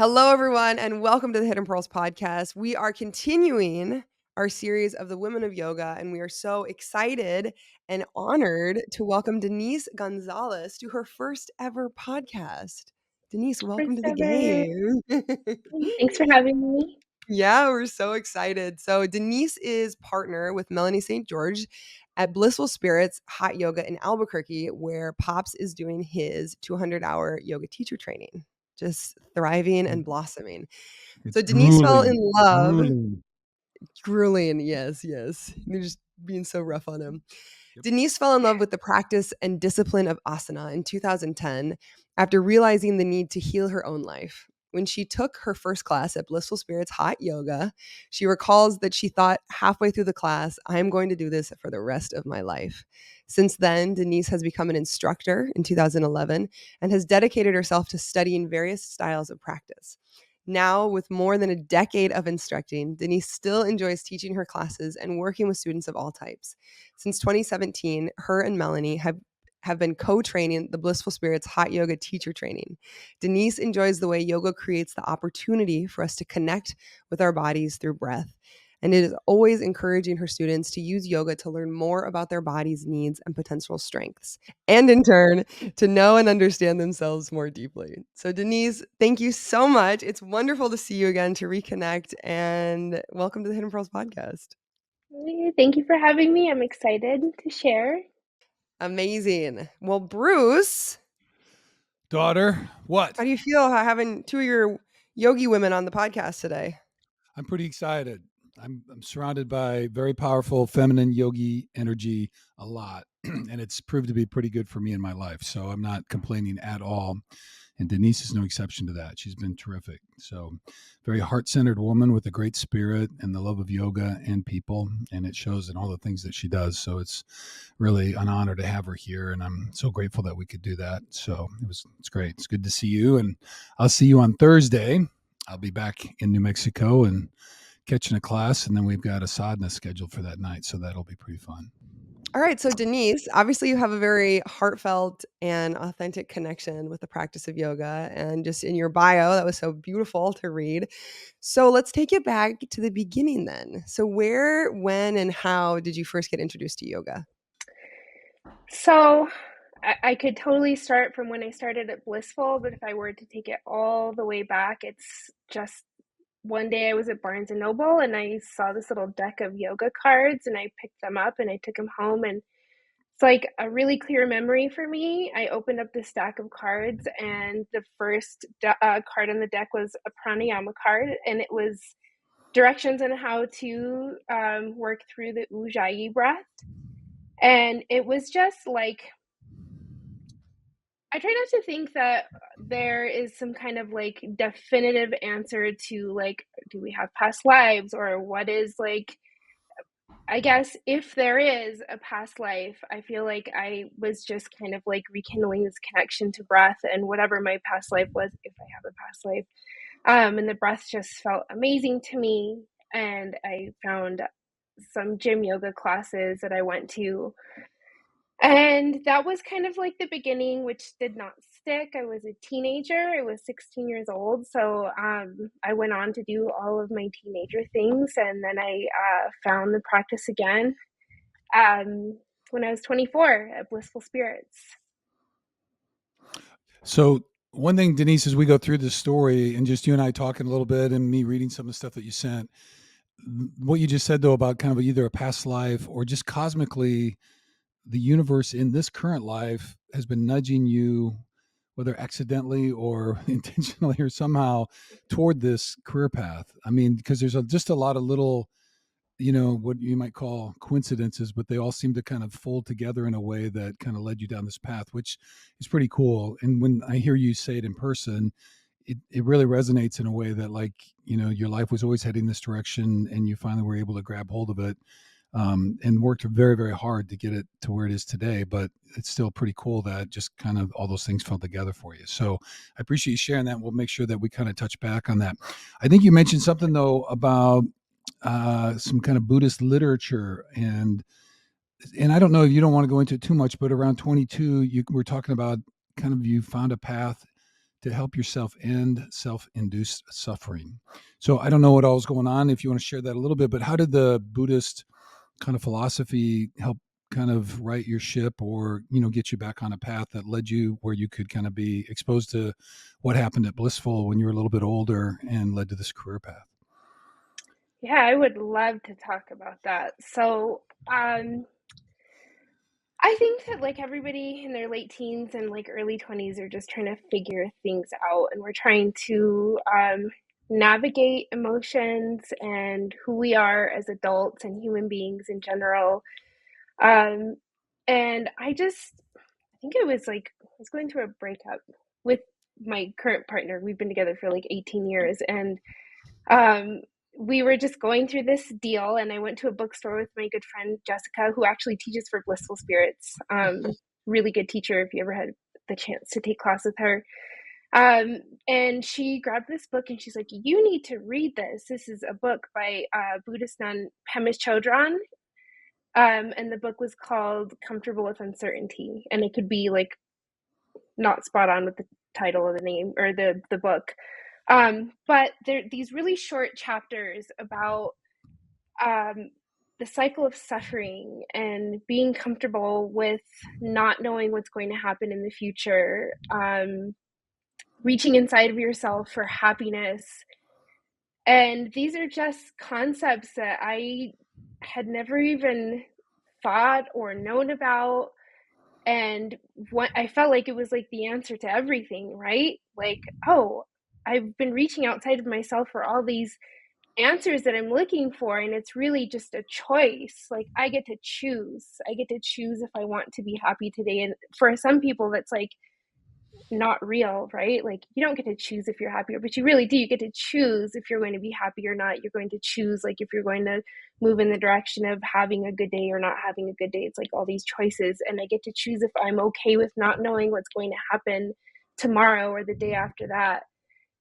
Hello, everyone, and welcome to the Hidden Pearls podcast. We are continuing our series of the Women of Yoga, and we are so excited and honored to welcome Denise Gonzales to her first ever podcast. Denise, welcome First to the ever. game. Thanks for having me. Yeah, we're so excited. So, Denise is partner with Melanie St at Blissful Spirits Hot Yoga in Albuquerque, where Pops is doing his 200-hour yoga teacher training, just thriving and blossoming. It's So Denise fell in love. grueling. Grueling, yes. You're just being so rough on him. Yep. Denise fell in love with the practice and discipline of asana in 2010 after realizing the need to heal her own life. When she took her first class at Blissful Spirits Hot Yoga, she recalls that she thought halfway through the class, I'm going to do this for the rest of my life. Since then, Denise has become an instructor in 2011 and has dedicated herself to studying various styles of practice. Now, with more than a decade of instructing, Denise still enjoys teaching her classes and working with students of all types. Since 2017, her and Melanie have been co-training the Blissful Spirits Hot Yoga teacher training. Denise enjoys the way yoga creates the opportunity for us to connect with our bodies through breath. And it is always encouraging her students to use yoga to learn more about their body's needs and potential strengths, and in turn, to know and understand themselves more deeply. So, Denise, thank you so much. It's wonderful to see you again, to reconnect, and welcome to the Hidden Pearls podcast. Thank you for having me. I'm excited to share. Amazing. Well, Bruce, Daughter, what? how do you feel having two of your yogi women on the podcast today? I'm pretty excited. I'm surrounded by very powerful feminine yogi energy a lot, and it's proved to be pretty good for me in my life. So I'm not complaining at all. And Denise is no exception to that. She's been terrific. So, very heart-centered woman with a great spirit and the love of yoga and people, and it shows in all the things that she does. So it's really an honor to have her here, and I'm so grateful that we could do that. So it's great. It's good to see you, and I'll see you on Thursday. I'll be back in New Mexico and catching a class, and then we've got a sadhana scheduled for that night, so that'll be pretty fun. All right. So, Denise, obviously, you have a very heartfelt and authentic connection with the practice of yoga. And just in your bio, that was so beautiful to read. So, let's take it back to the beginning then. So, where, when, and how did you first get introduced to yoga? So I could totally start from when I started at Blissful, but if I were to take it all the way back, it's just one day I was at Barnes & Noble and I saw this little deck of yoga cards and I picked them up and I took them home, and it's like a really clear memory for me. I opened up the stack of cards and the first card on the deck was a pranayama card, and it was directions on how to work through the Ujjayi breath. And it was just like, I try not to think that there is some kind of like definitive answer to like, do we have past lives, or what is like, I guess if there is a past life, I feel like I was just kind of like rekindling this connection to breath and whatever my past life was, if I have a past life. And the breath just felt amazing to me. And I found some gym yoga classes that I went to. And that was kind of like the beginning, which did not stick. I was a teenager. I was 16 years old. So I went on to do all of my teenager things. And then I found the practice again when I was 24 at Blissful Spirits. So one thing, Denise, as we go through this story and just you and I talking a little bit and me reading some of the stuff that you sent, what you just said though about kind of either a past life or just cosmically the universe in this current life has been nudging you, whether accidentally or intentionally or somehow, toward this career path. I mean, because there's just a lot of little, what you might call coincidences, but they all seem to kind of fold together in a way that kind of led you down this path, which is pretty cool. And when I hear you say it in person, it really resonates in a way that, like, your life was always heading this direction and you finally were able to grab hold of it, and worked very, very hard to get it to where it is today. But it's still pretty cool that just kind of all those things fell together for you. So I appreciate you sharing that. We'll make sure that we kind of touch back on that. I think you mentioned something though about some kind of Buddhist literature, and I don't know if you don't want to go into it too much, but around 22, you were talking about kind of you found a path to help yourself end self-induced suffering. So I don't know what all is going on, if you want to share that a little bit, but how did the Buddhist kind of philosophy help kind of right your ship, or, get you back on a path that led you where you could kind of be exposed to what happened at Blissful when you were a little bit older and led to this career path? Yeah, I would love to talk about that. So, I think that like everybody in their late teens and like early 20s are just trying to figure things out, and we're trying to navigate emotions and who we are as adults and human beings in general. Um, and I think it was like I was going through a breakup with my current partner. We've been together for like 18 years, and um, we were just going through this deal, and I went to a bookstore with my good friend Jessica, who actually teaches for Blissful Spirits. Really good teacher if you ever had the chance to take class with her. And she grabbed this book and she's like, "You need to read this. This is a book by Buddhist nun Pema Chodron." And the book was called Comfortable with Uncertainty. And it could be like not spot on with the title of the name or the book. But there these really short chapters about the cycle of suffering and being comfortable with not knowing what's going to happen in the future, reaching inside of yourself for happiness. And these are just concepts that I had never even thought or known about. And what I felt like it was like the answer to everything, right? Like, oh, I've been reaching outside of myself for all these answers that I'm looking for, and it's really just a choice. Like, I get to choose. I get to choose if I want to be happy today. And for some people, that's like not real, right? Like, you don't get to choose if you're happy, but you really do. You get to choose if you're going to be happy or not. You're going to choose, like, if you're going to move in the direction of having a good day or not having a good day. It's like all these choices, and I get to choose if I'm okay with not knowing what's going to happen tomorrow or the day after that.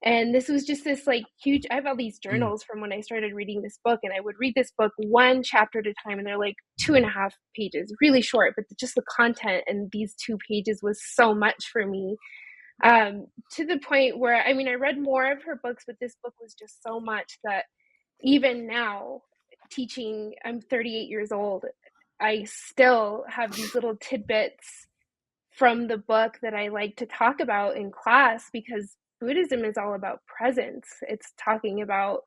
And this was just this like huge, I have all these journals from when I started reading this book, and I would read this book one chapter at a time, and they're like 2.5 pages, really short, but just the content and these 2 pages was so much for me. To the point where, I mean, I read more of her books, but this book was just so much that even now, teaching, I'm 38 years old, I still have these little tidbits from the book that I like to talk about in class, because Buddhism is all about presence. It's talking about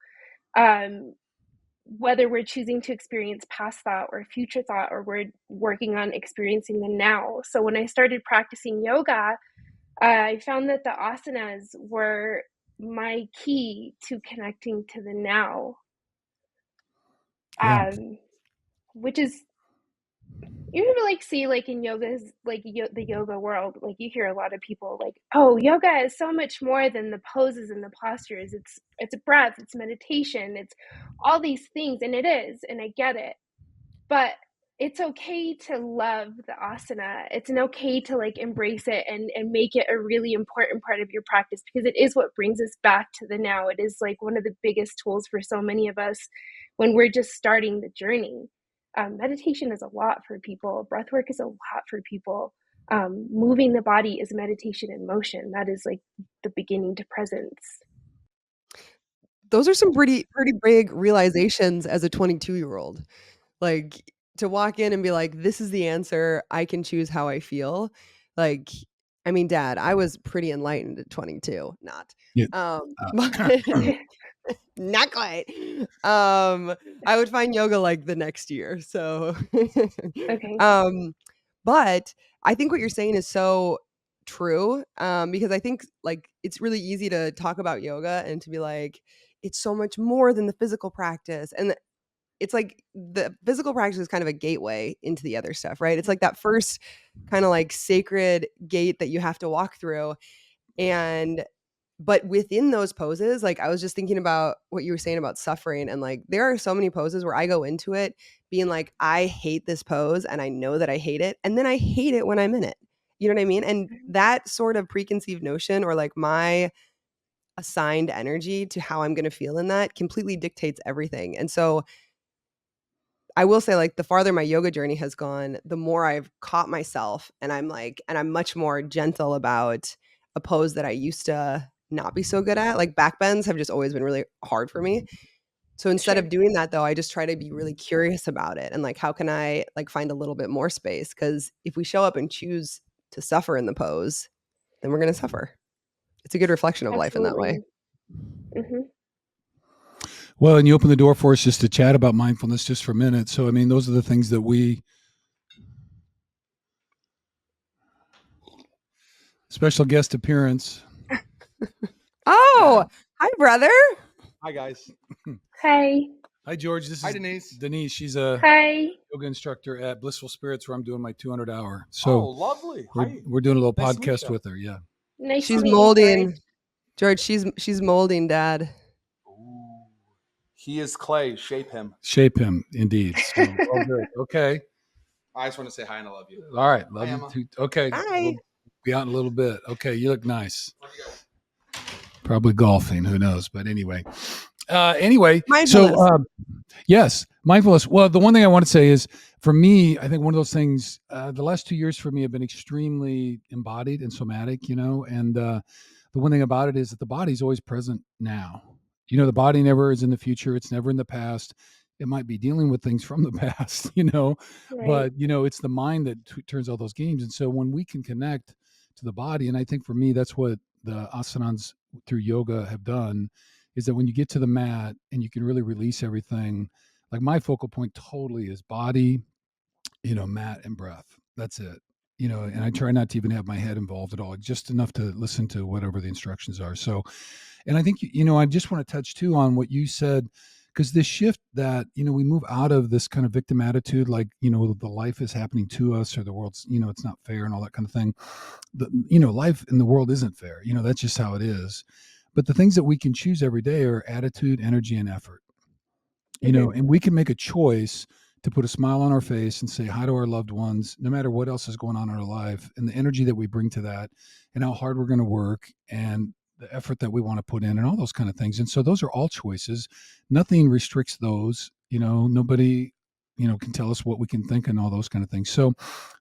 whether we're choosing to experience past thought or future thought, or we're working on experiencing the now. So when I started practicing yoga, I found that the asanas were my key to connecting to the now, Yeah. which is, you ever like see like in yoga's like the yoga world, like you hear a lot of people like, oh, yoga is so much more than the poses and the postures. It's a breath, it's meditation, it's all these things, and it is, and I get it. But it's okay to love the asana. It's an okay to like embrace it and make it a really important part of your practice, because it is what brings us back to the now. It is like one of the biggest tools for so many of us when we're just starting the journey. Meditation is a lot for people. Breathwork is a lot for people. Moving the body is meditation in motion. That is like the beginning to presence. Those are some pretty big realizations as a 22-year-old. Like, to walk in and be like, "This is the answer. I can choose how I feel." Like, I mean, Dad, I was pretty enlightened at 22. Not. Yeah. But not quite. I would find yoga like the next year. So, Okay. but I think what you're saying is so true. Because I think like it's really easy to talk about yoga and to be like, it's so much more than the physical practice. And it's like the physical practice is kind of a gateway into the other stuff, right? It's like that first kind of like sacred gate that you have to walk through. And but within those poses, like I was just thinking about what you were saying about suffering, and like there are so many poses where I go into it being like, I hate this pose and I know that I hate it, and then I hate it when I'm in it. You know what I mean? And that sort of preconceived notion, or like my assigned energy to how I'm going to feel in that, completely dictates everything. And so I will say, like, the farther my yoga journey has gone, the more I've caught myself, and I'm like, and I'm much more gentle about a pose that I used to not be so good at. Like back bends have just always been really hard for me. So instead Sure. of doing that though, I just try to be really curious about it and like how can I like find a little bit more space? Because if we show up and choose to suffer in the pose, then we're going to suffer. It's a good reflection of life in that way. Absolutely. Well, and you open the door for us just to chat about mindfulness just for a minute. So, I mean, those are the things that we special guest appearance. Oh, hi, brother. Hi, guys. Hi. Hi, George. This Hi, is Denise. Denise. She's a Hi. yoga instructor at Blissful Spirits, where I'm doing my 200 hour. So lovely. we're doing a little Nice to meet podcast you. with her. Yeah. Nice She's to meet you, molding. George, she's molding Dad. Ooh. He is clay. Shape him. Shape him, indeed. So, well, good. Okay. I just want to say hi and I love you. All right. Love Hi, you Emma. too. Okay. Hi. We'll be out in a little bit. Okay. You look nice. Love you guys. Probably golfing. Who knows? But anyway. Mindfulness. So, yes, mindfulness. Well, the one thing I want to say is for me, I think one of those things, the last 2 years for me have been extremely embodied and somatic, and the one thing about it is that the body is always present now. The body never is in the future. It's never in the past. It might be dealing with things from the past, Right. but, it's the mind that turns all those games. And so when we can connect to the body, and I think for me, that's what the asanas through yoga have done, is that when you get to the mat and you can really release everything, like my focal point totally is body, mat and breath. That's it. And I try not to even have my head involved at all, just enough to listen to whatever the instructions are. So, and I think, I just want to touch too on what you said, because this shift that, we move out of this kind of victim attitude, like, the life is happening to us or the world's, it's not fair and all that kind of thing. Life in the world isn't fair. That's just how it is. But the things that we can choose every day are attitude, energy, and effort. And we can make a choice to put a smile on our face and say hi to our loved ones, no matter what else is going on in our life, and the energy that we bring to that, and how hard we're going to work, and the effort that we want to put in, and all those kind of things. And so those are all choices. Nothing restricts those. Nobody, can tell us what we can think and all those kind of things. So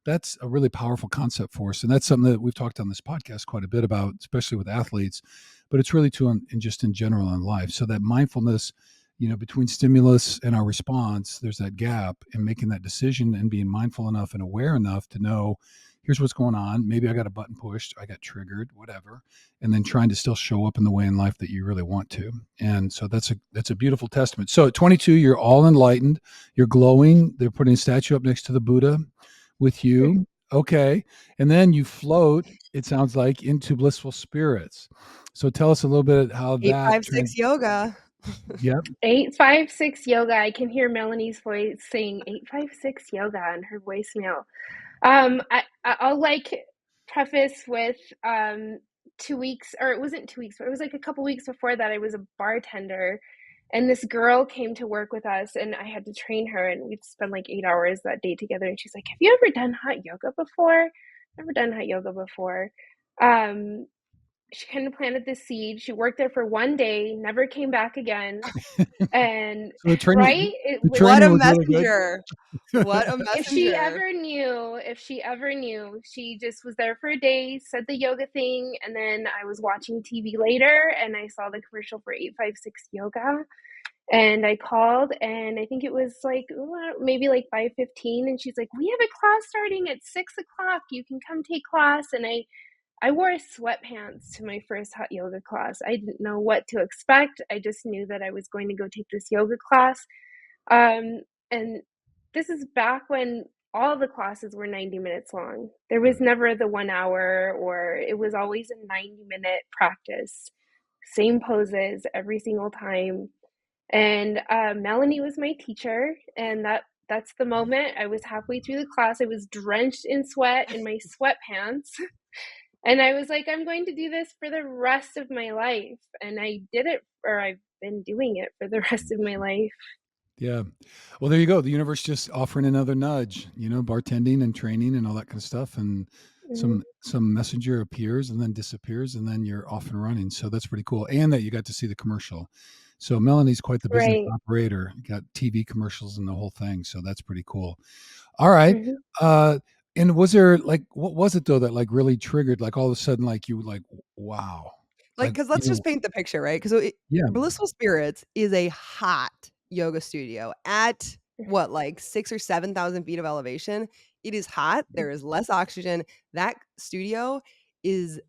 that's a really powerful concept for us. And that's something that we've talked on this podcast quite a bit about, especially with athletes, but it's really just in general in life. So that mindfulness, between stimulus and our response, there's that gap, and making that decision and being mindful enough and aware enough to know, here's what's going on. Maybe I got a button pushed, I got triggered, whatever. And then trying to still show up in the way in life that you really want to. And so that's a beautiful testament. So at 22, you're all enlightened, you're glowing. They're putting a statue up next to the Buddha with you. Okay. And then you float, it sounds like, into blissful spirits. So tell us a little bit how that 856 yoga. Yep. 856 yoga. I can hear Melanie's voice saying 856 yoga in her voicemail. I'll like preface with 2 weeks, or it wasn't 2 weeks, but it was like a couple weeks before that. I was a bartender, and this girl came to work with us, and I had to train her, and we'd spend like 8 hours that day together. And she's like, "Have you ever done hot yoga before?" Never done hot yoga before. She kind of planted the seed. She worked there for one day, never came back again. And So the training, right, What a was really good. messenger. What a messenger. if she ever knew, she just was there for a day, said the yoga thing, and then I was watching TV later and I saw the commercial for 856 yoga, and I called, and I think it was like maybe like 5:15, and she's like, "We have a class starting at 6:00. You can come take class." And I wore sweatpants to my first hot yoga class. I didn't know what to expect. I just knew that I was going to go take this yoga class. And this is back when all the classes were 90 minutes long. There was never the 1 hour, or it was always a 90-minute practice. Same poses every single time. And Melanie was my teacher, and that's the moment. I was halfway through the class. I was drenched in sweat in my sweatpants. And I was like, I'm going to do this for the rest of my life. And I did it, or I've been doing it for the rest of my life. Yeah. Well, there you go. The universe just offering another nudge, bartending and training and all that kind of stuff. And some messenger appears and then disappears, and then you're off and running. So that's pretty cool. And that you got to see the commercial. So Melanie's quite the business operator. You got TV commercials and the whole thing. So that's pretty cool. All right. And was there like, what was it though that like really triggered, like all of a sudden, like you like, wow, Like, like, because let's just paint the picture, right? Because yeah, Blissful Spirits is a hot yoga studio at what, like 6 or 7,000 feet of elevation. It is hot. There is less oxygen. That studio is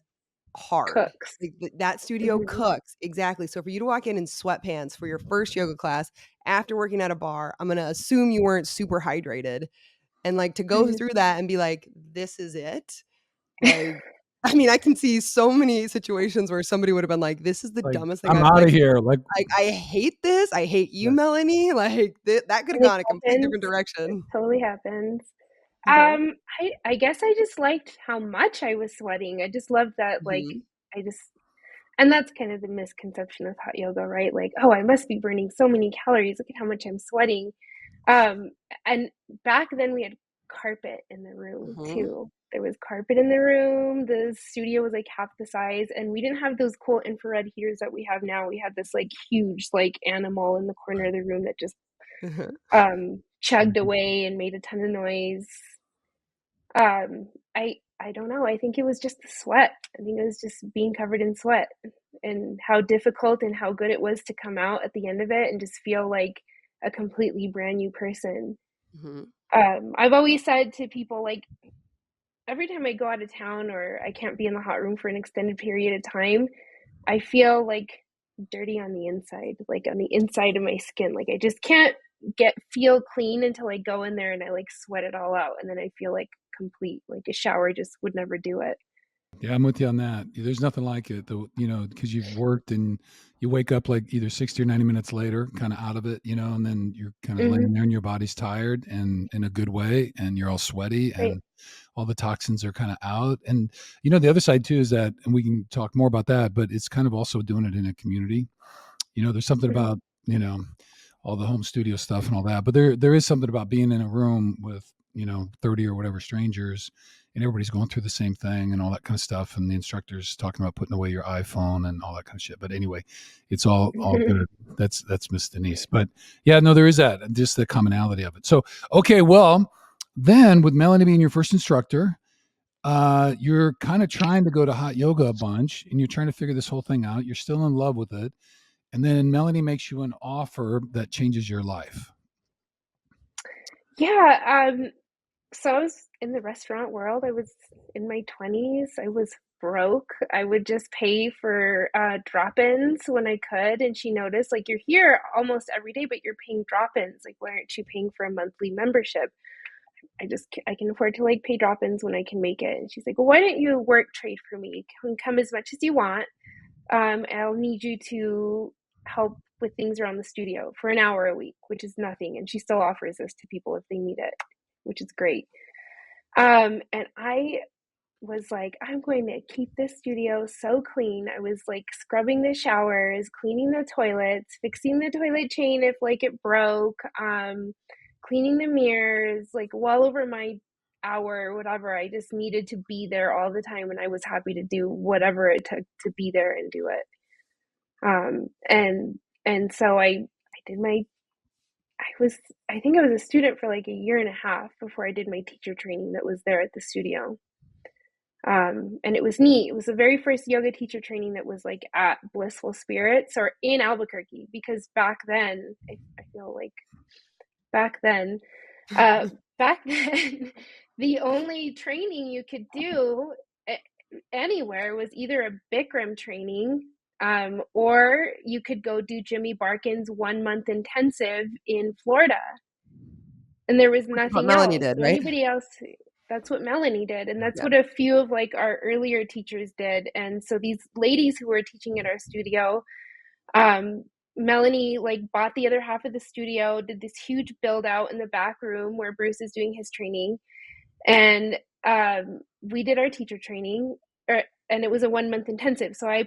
hard. Cooks. Like, that studio Mhm. cooks. Exactly. So for you to walk in sweatpants for your first yoga class after working at a bar, I'm gonna assume you weren't super hydrated, and, like, to go Mhm. through that and be like, "This is it?" Like, I mean, I can see so many situations where somebody would have been like, "This is the like dumbest thing I'm I've," out like of here. Like, I hate this. I hate you, yeah, Melanie. Like, that could have It gone a complete happens. different It direction. totally happens. Uh-huh. I guess I just liked how much I was sweating. I just loved that, like, Mhm. I just and that's kind of the misconception of hot yoga, right? Like, "Oh, I must be burning so many calories. Look at how much I'm sweating." Um, and back then we had carpet in the room Mhm. too. There was carpet in the room. The studio was like half the size, and we didn't have those cool infrared heaters that we have now. We had this like huge like animal in the corner of the room that just Uh-huh. chugged away and made a ton of noise. I don't know. I think it was just the sweat. I think it was just being covered in sweat and how difficult and how good it was to come out at the end of it and just feel like a completely brand new person. Mhm. I've always said to people, like, every time I go out of town or I can't be in the hot room for an extended period of time, I feel like dirty on the inside, like on the inside of my skin. Like I just can't feel clean until I go in there and I like sweat it all out, and then I feel like complete. Like a shower just would never do it. yeah, I'm with you on that. There's nothing like it, though, because you've worked and you wake up like either 60 or 90 minutes later, kind of out of it, and then you're kind of Hmm. laying there and your body's tired and in a good way, and you're all sweaty Right. and all the toxins are kind of out. And, the other side too is that, and we can talk more about that, but it's kind of also doing it in a community. There's something Hmm. about, all the home studio stuff and all that, but there is something about being in a room with, 30 or whatever strangers, and everybody's going through the same thing and all that kind of stuff. And the instructor's talking about putting away your iPhone and all that kind of shit. But anyway, it's all good. That's Miss Denise. But yeah, no, there is that, just the commonality of it. So, okay, well, then with Melanie being your first instructor, you're kind of trying to go to hot yoga a bunch and you're trying to figure this whole thing out. You're still in love with it. And then Melanie makes you an offer that changes your life. Yeah. So I was in the restaurant world. I was in my 20s. I was broke. I would just pay for drop-ins when I could. And she noticed, like, you're here almost every day, but you're paying drop-ins. Like, why aren't you paying for a monthly membership? I can afford to like pay drop-ins when I can make it. And she's like, well, why don't you work trade for me? You can come as much as you want. I'll need you to help with things around the studio for an hour a week, which is nothing. And she still offers this to people if they need it, which is great. And I was like, I'm going to keep this studio so clean. I was like scrubbing the showers, cleaning the toilets, fixing the toilet chain if like it broke, cleaning the mirrors, like well over my hour or whatever. I just needed to be there all the time, and I was happy to do whatever it took to be there and do it. And so I did my I was I think I was a student for like a year and a half before I did my teacher training that was there at the studio. And it was neat. It was the very first yoga teacher training that was like at Blissful Spirits or in Albuquerque, because back then, I feel like back then, uh, back then, the only training you could do anywhere was either a Bikram training, or you could go do Jimmy Barkin's 1 month intensive in Florida. And there was Which is what nothing Melanie else. did, So right? anybody else, that's what Melanie did. And that's Yeah. what a few of like our earlier teachers did. And so these ladies who were teaching at our studio, um, Melanie like bought the other half of the studio, did this huge build out in the back room where Bruce is doing his training. And we did our teacher training, and it was a 1 month intensive. So I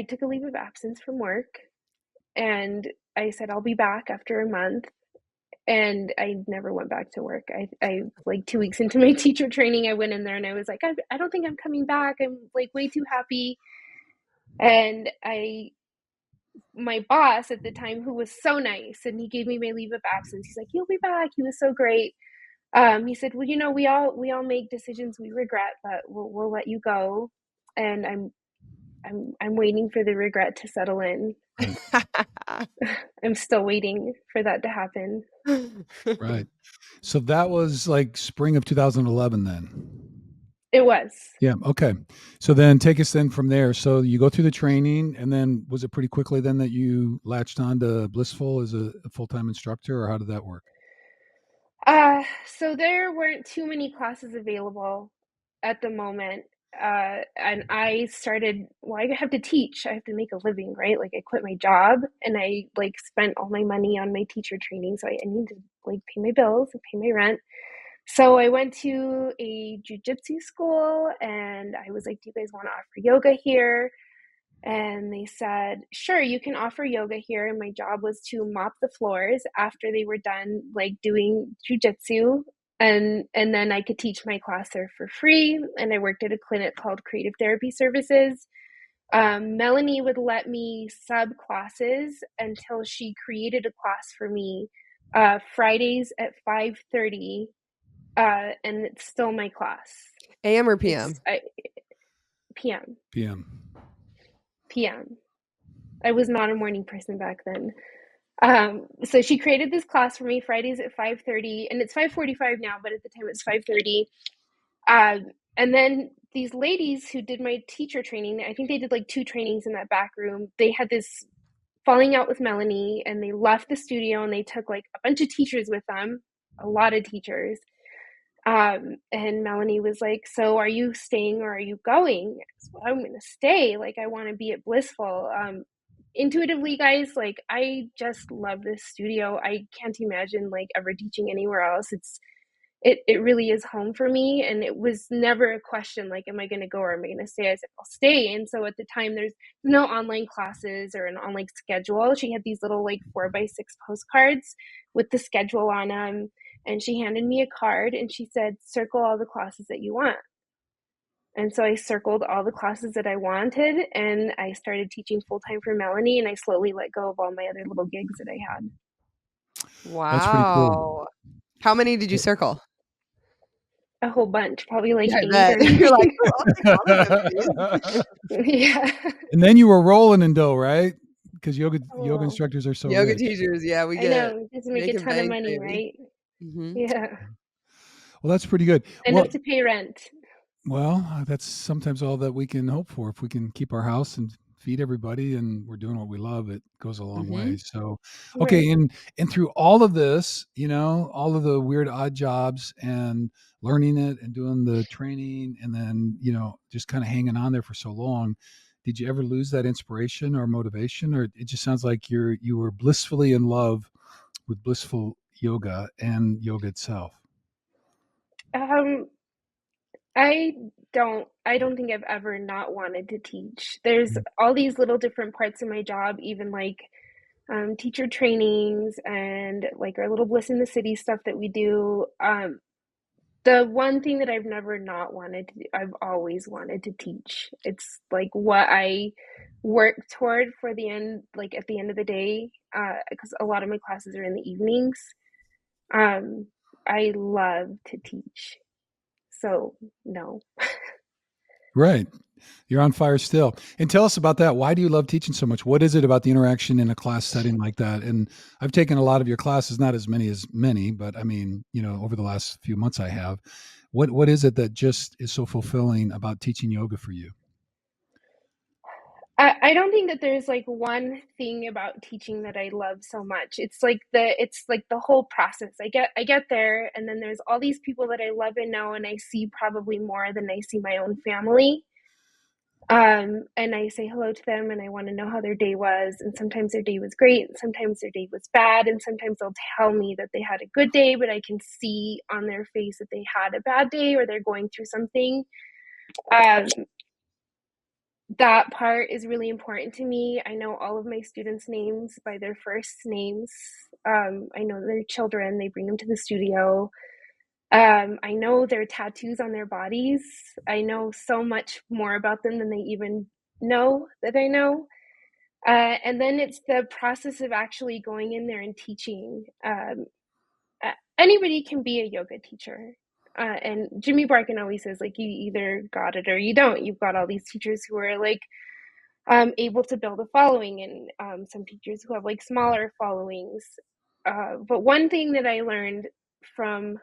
took a leave of absence from work, and I said, I'll be back after a month. And I never went back to work. I like 2 weeks into my teacher training, I went in there and I was like, I don't think I'm coming back. I'm like way too happy. And my boss at the time, who was so nice, and he gave me my leave of absence. He's like, you'll be back. He was so great. He said, well, we all make decisions we regret, but we'll let you go. And I'm waiting for the regret to settle in. I'm still waiting for that to happen. Right. So that was like spring of 2011 then. It was. Yeah. Okay. So then take us then from there. So you go through the training, and then was it pretty quickly then that you latched on to Blissful as a full-time instructor, or how did that work? So there weren't too many classes available at the moment. And I started, well, I have to teach. I have to make a living, right? Like I quit my job and I like spent all my money on my teacher training. So I need to like pay my bills and pay my rent. So I went to a jujitsu school and I was like, do you guys want to offer yoga here? And they said, sure, you can offer yoga here. And my job was to mop the floors after they were done like doing jujitsu. And then I could teach my class there for free. And I worked at a clinic called Creative Therapy Services. Melanie would let me sub classes until she created a class for me Fridays at 5:30, and it's still my class. AM or PM? PM. PM. PM. I was not a morning person back then. So she created this class for me Fridays at 5:30, and it's 5:45 now, but at the time it's 5:30. And then these ladies who did my teacher training, I think they did like 2 trainings in that back room. They had this falling out with Melanie, and they left the studio, and they took like a bunch of teachers with them, a lot of teachers. And Melanie was like, so are you staying or are you going? I said, well, I'm going to stay. Like, I want to be at Blissful. Intuitively, guys, like, I just love this studio. I can't imagine like ever teaching anywhere else. It really is home for me. And it was never a question like, am I going to go or am I going to stay? I said, I'll stay. And so at the time, there's no online classes or an online schedule. She had these little like 4x6 postcards with the schedule on them. And she handed me a card and she said, circle all the classes that you want. And so I circled all the classes that I wanted and I started teaching full-time for Melanie, and I slowly let go of all my other little gigs that I had. That's pretty cool. Wow. How many did you circle? A whole bunch, probably like Yeah, I 8 bet. or 9. You're like, oh, I'll take all of them, please. Yeah. And then you were rolling in dough, right? Because yoga Oh, instructors are so Yoga rich. teachers, yeah, we I get know. Just make a making ton of bank, money, baby. right? Mm-hmm. Yeah. Well, that's pretty good. Enough to pay rent. Well, that's sometimes all that we can hope for. If we can keep our house and feed everybody and we're doing what we love, it goes a long way. So, okay. Right. And through all of this, all of the weird odd jobs and learning it and doing the training and then, just kind of hanging on there for so long, did you ever lose that inspiration or motivation? Or it just sounds like you were blissfully in love with blissful yoga and yoga itself. I don't think I've ever not wanted to teach. There's all these little different parts of my job, even like teacher trainings and like our little Bliss in the City stuff that we do. The one thing that I've never not wanted to do, I've always wanted to teach. It's like what I work toward for the end, like at the end of the day, because a lot of my classes are in the evenings. I love to teach. So no. Right. You're on fire still. And tell us about that. Why do you love teaching so much? What is it about the interaction in a class setting like that? And I've taken a lot of your classes, not as many, but I mean, over the last few months I have. What is it that just is so fulfilling about teaching yoga for you? I don't think that there's like one thing about teaching that I love so much. It's like the whole process. I get there and then there's all these people that I love and know and I see probably more than I see my own family. And I say hello to them and I want to know how their day was. And sometimes their day was great, and sometimes their day was bad, and sometimes they'll tell me that they had a good day, but I can see on their face that they had a bad day or they're going through something. Um, that part is really important to me. I know all of my students' names by their first names. I know their children, they bring them to the studio. I know their tattoos on their bodies. I know so much more about them than they even know that I know. And then it's the process of actually going in there and teaching. anybody can be a yoga teacher. And Jimmy Barkin always says, like, you either got it or you don't. You've got all these teachers who are like able to build a following, and some teachers who have like smaller followings. But one thing that I learned from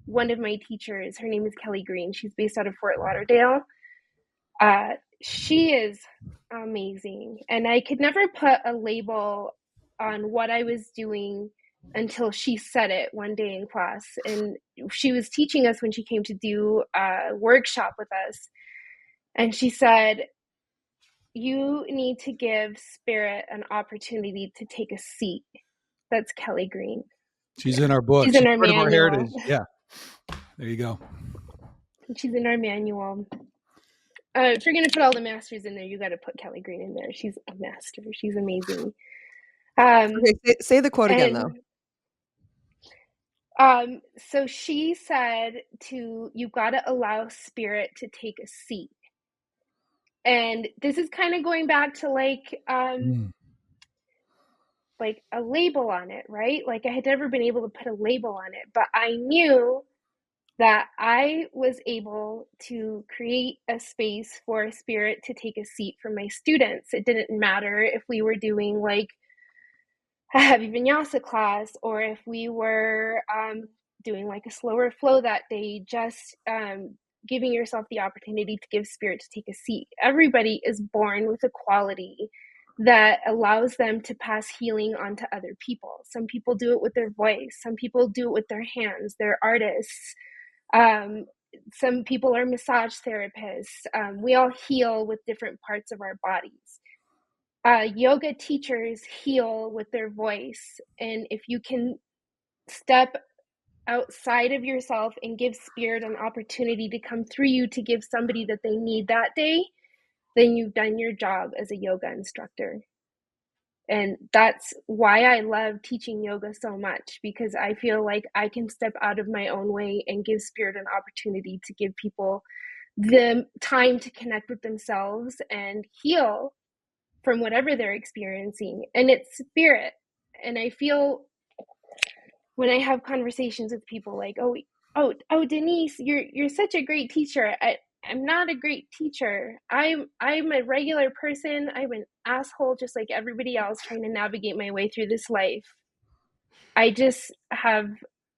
one of my teachers, her name is Kelly Green. She's based out of Fort Lauderdale. She is amazing. And I could never put a label on what I was doing until she said it one day in class. And she was teaching us when she came to do a workshop with us. And she said, you need to give spirit an opportunity to take a seat. That's Kelly Green. She's in our book. She's in our part of our manual. heritage. Yeah. There you go. She's in our manual. If you're going to put all the masters in there, you got to put Kelly Green in there. She's a master. She's amazing. Okay, say the quote again, though. So she said you've got to allow spirit to take a seat. And this is kind of going back to like a label on it, right? Like I had never been able to put a label on it, but I knew that I was able to create a space for a spirit to take a seat for my students. It didn't matter if we were doing like a heavy vinyasa class or if we were doing like a slower flow that day, just giving yourself the opportunity to give spirit to take a seat. Everybody is born with a quality that allows them to pass healing on to other people. Some people do it with their voice. Some people do it with their hands. They're artists. Some people are massage therapists. We all heal with different parts of our bodies. Yoga teachers heal with their voice. And if you can step outside of yourself and give spirit an opportunity to come through you to give somebody that they need that day, then you've done your job as a yoga instructor. And that's why I love teaching yoga so much, because I feel like I can step out of my own way and give spirit an opportunity to give people the time to connect with themselves and heal from whatever they're experiencing. And it's spirit. And I feel when I have conversations with people like, oh, Denise, you're such a great teacher. I'm not a great teacher. I'm a regular person. I'm an asshole just like everybody else trying to navigate my way through this life. I just have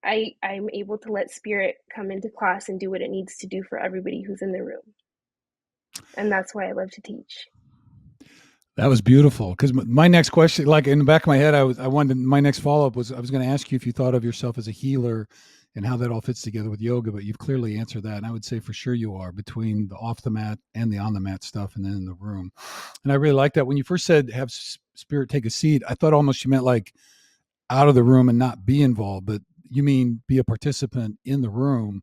I'm able to let spirit come into class and do what it needs to do for everybody who's in the room. And that's why I love to teach. That was beautiful. Because my next question, like in the back of my head, my next follow-up was, I was going to ask you if you thought of yourself as a healer and how that all fits together with yoga, but you've clearly answered that. And I would say for sure you are, between the off the mat and the on the mat stuff and then in the room. And I really like that. When you first said have spirit take a seat, I thought almost you meant like out of the room and not be involved, but you mean be a participant in the room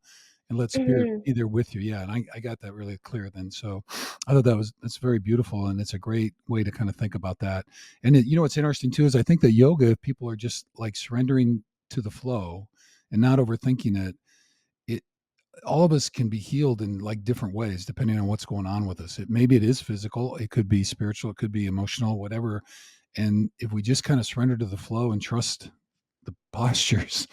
and let spirit be there with you. Yeah. And I got that really clear then. So I thought that's very beautiful. And it's a great way to kind of think about that. And what's interesting too, is I think that yoga, if people are just like surrendering to the flow and not overthinking it, all of us can be healed in like different ways, depending on what's going on with us. Maybe it is physical, it could be spiritual, it could be emotional, whatever. And if we just kind of surrender to the flow and trust the postures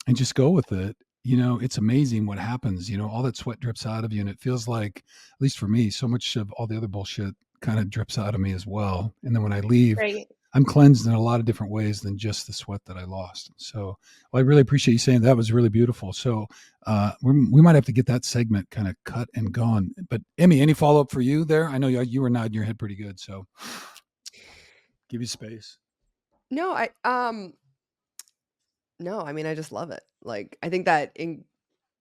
and just go with it, it's amazing what happens. All that sweat drips out of you. And it feels like, at least for me, so much of all the other bullshit kind of drips out of me as well. And then when I leave, right, I'm cleansed in a lot of different ways than just the sweat that I lost. So I really appreciate you saying that. Was really beautiful. So we might have to get that segment kind of cut and gone. But Emmy, any follow-up for you there? I know you were nodding your head pretty good. So give you space. No, I just love it. Like, I think that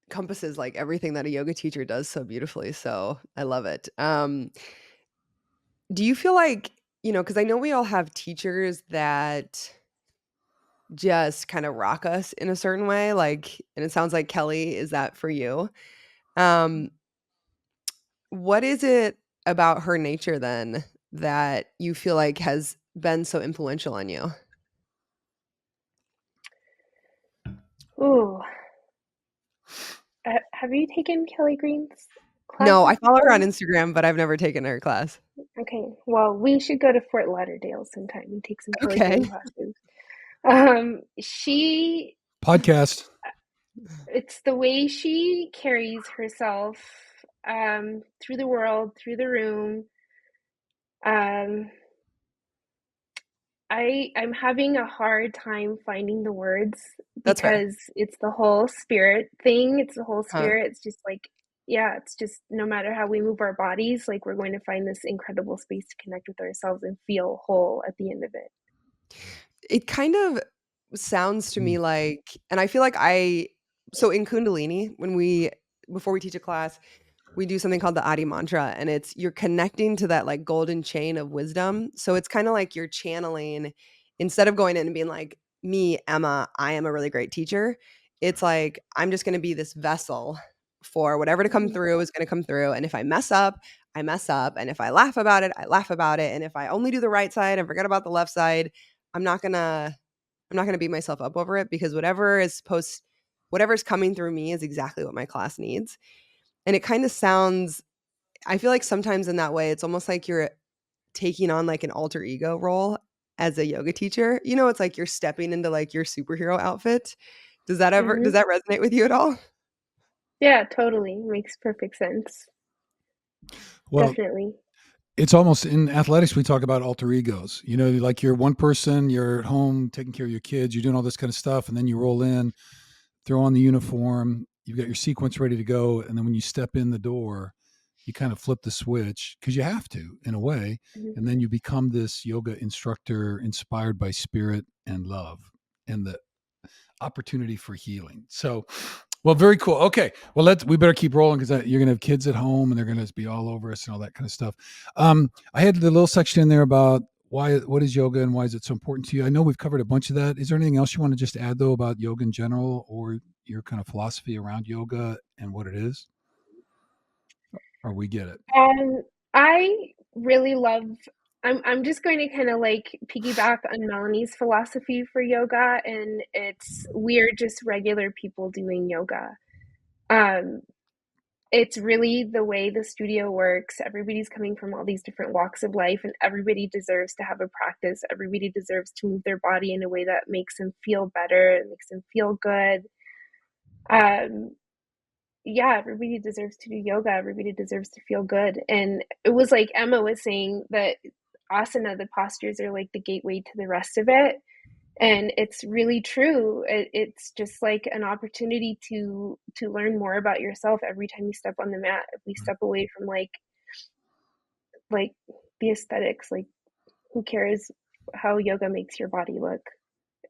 encompasses like everything that a yoga teacher does so beautifully. So I love it. Do you feel like, because I know we all have teachers that just kind of rock us in a certain way, like, and it sounds like Kelly is that for you. What is it about her nature then that you feel like has been so influential on you? Ooh. Have you taken Kelly Green's class? No, I follow her on Instagram, but I've never taken her class. Okay, well, we should go to Fort Lauderdale sometime and take some Kelly Green classes. She podcast. It's the way she carries herself through the world, through the room. Um, I'm having a hard time finding the words That's fair. because it's the whole spirit thing. It's the whole Huh. spirit. It's just like, yeah, it's just no matter how we move our bodies, like we're going to find this incredible space to connect with ourselves and feel whole at the end of it. It kind of sounds to Mm. me like, and I feel like so in Kundalini, before we teach a class, we do something called the Adi mantra, and it's you're connecting to that like golden chain of wisdom. So it's kind of like you're channeling instead of going in and being like, me, Emma, I am a really great teacher. It's like, I'm just going to be this vessel for whatever to come Mhm. through is going to come through. And if I mess up, I mess up. And if I laugh about it, I laugh about it. And if I only do the right side and forget about the left side, I'm not going to I'm not going to beat myself up over it because whatever's coming through me is exactly what my class needs. And it kind of sounds, I feel like sometimes in that way, it's almost like you're taking on like an alter ego role as a yoga teacher. You know, it's like you're stepping into like your superhero outfit. Does Mhm. that resonate with you at all? Yeah, totally. Makes perfect sense. Well, Definitely. it's almost in athletics, we talk about alter egos. You know, like you're one person, you're at home taking care of your kids, you're doing all this kind of stuff, and then you roll in, throw on the uniform, you've got your sequence ready to go. And then when you step in the door, you kind of flip the switch because you have to, in a way. Mhm. And then you become this yoga instructor inspired by spirit and love and the opportunity for healing. So, well, very cool. Okay. Well, we better keep rolling because you're going to have kids at home and they're going to be all over us and all that kind of stuff. I had the little section in there about what is yoga and why is it so important to you? I know we've covered a bunch of that. Is there anything else you want to just add though about yoga in general or your kind of philosophy around yoga and what it is? Or we get it? I really love I'm just going to kind of like piggyback on Melanie's philosophy for yoga, and it's we're just regular people doing yoga. Um, it's really the way the studio works. Everybody's coming from all these different walks of life, and everybody deserves to have a practice. Everybody deserves to move their body in a way that makes them feel better, makes them feel good. Um, yeah, everybody deserves to do yoga. Everybody deserves to feel good. And it was like Emma was saying that asana, the postures are like the gateway to the rest of it. And it's really true. It's just like an opportunity to learn more about yourself every time you step on the mat. If we step away from like the aesthetics, like who cares how yoga makes your body look?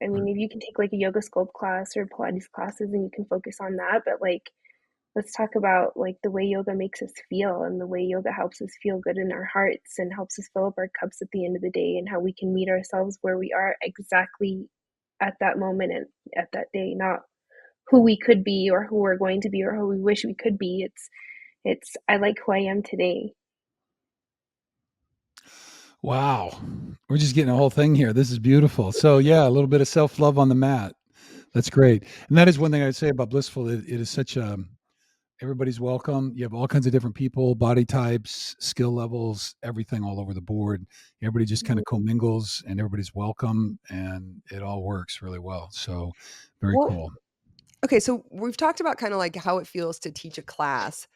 I mean, if you can take like a yoga sculpt class or Pilates classes and you can focus on that, but like let's talk about like the way yoga makes us feel and the way yoga helps us feel good in our hearts and helps us fill up our cups at the end of the day and how we can meet ourselves where we are exactly at that moment and at that day, not who we could be or who we're going to be or who we wish we could be. It's I like who I am today. Wow. We're just getting a whole thing here. This is beautiful. So yeah, a little bit of self-love on the mat. That's great. And that is one thing I'd say about Blissful. It is such a everybody's welcome. You have all kinds of different people, body types, skill levels, everything all over the board. Everybody just kind Mhm. of commingles and everybody's welcome and it all works really well. So very Well, cool. okay, so we've talked about kind of like how it feels to teach a class,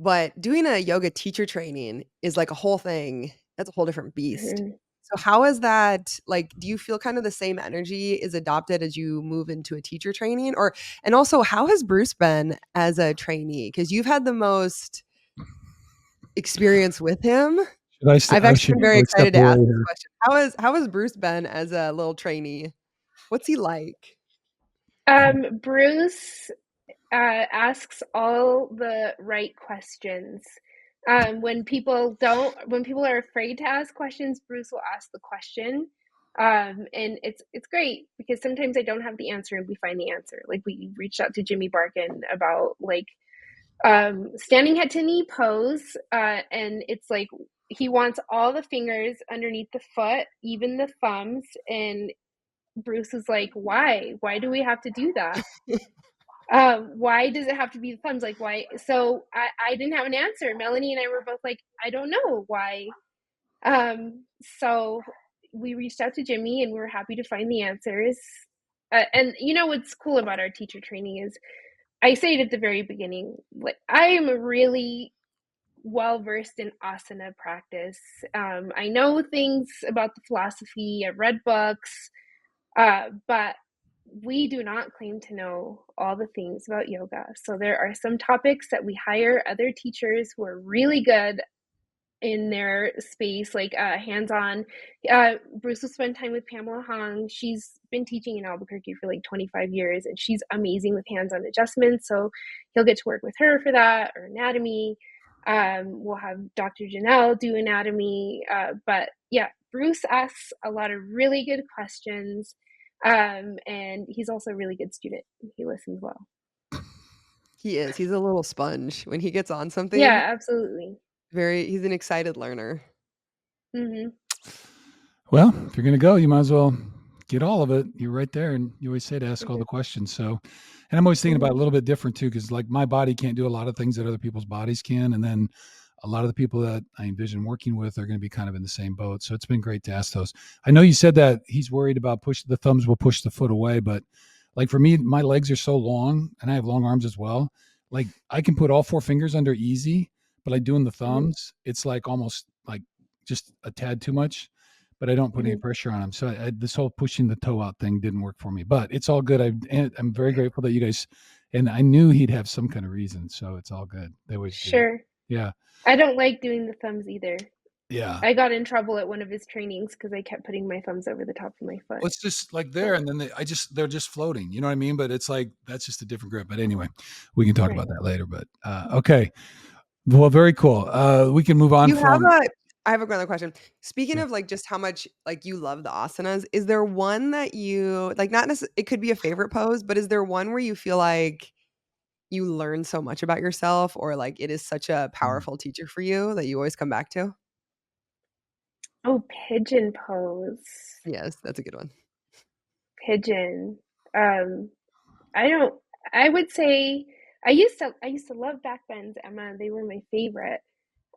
but doing a yoga teacher training is like a whole thing. That's a whole different beast. Mhm. So how is that like do you feel kind of the same energy is adopted as you move into a teacher training or and also how has Bruce been as a trainee because you've had the most experience with him? I've I actually should been very probably step excited to away ask this here. question. How has Bruce been as a little trainee? What's he like? Bruce asks all the right questions. When people are afraid to ask questions, Bruce will ask the question. And it's great because sometimes I don't have the answer and we find the answer. Like we reached out to Jimmy Barkin about like standing head to knee pose, and it's like he wants all the fingers underneath the foot, even the thumbs, and Bruce is like, why? Why do we have to do that? Why does it have to be the thumbs? Like, why? So I didn't have an answer. Melanie and I were both like, I don't know why. So we reached out to Jimmy and we were happy to find the answers. And you know what's cool about our teacher training is I say it at the very beginning, like I am really well versed in asana practice. I know things about the philosophy. I've read books, but we do not claim to know all the things about yoga. So there are some topics that we hire other teachers who are really good in their space, like hands-on. Bruce will spend time with Pamela Hong. She's been teaching in Albuquerque for like 25 years, and she's amazing with hands-on adjustments. So he'll get to work with her for that, or anatomy. We'll have Dr. Janelle do anatomy. But yeah, Bruce asks a lot of really good questions. And he's also a really good student. He listens well. He is. He's a little sponge. When he gets on something, Yeah, absolutely. he's an excited learner. Mm-hmm. Well, if you're going to go, you might as well get all of it. You're right there. And you always say to ask all the questions. So, and I'm always thinking about it a little bit different too, because like my body can't do a lot of things that other people's bodies can. And then a lot of the people that I envision working with are going to be kind of in the same boat. So it's been great to ask those. I know you said that he's worried about the thumbs will push the foot away, but like for me, my legs are so long and I have long arms as well. Like I can put all 4 fingers under easy, but like doing the thumbs, it's like almost like just a tad too much, but I don't put any pressure on them. So this whole pushing the toe out thing didn't work for me, but it's all good. I'm very grateful that you guys, and I knew he'd have some kind of reason. So it's all good. They always do. Yeah. I don't like doing the thumbs either. Yeah. I got in trouble at one of his trainings because I kept putting my thumbs over the top of my foot. Well, it's just like there, and then they're just floating. You know what I mean? But it's like that's just a different grip. But anyway, we can talk about that later. But okay, well, very cool. We can move on. I have another question. Speaking of like just how much like you love the asanas, is there one that you like? Not necessarily. It could be a favorite pose, but is there one where you feel like you learn so much about yourself, or like it is such a powerful teacher for you that you always come back to? Oh, pigeon pose. Yes, that's a good one. Pigeon. I would say I used to love back bends, Emma. They were my favorite.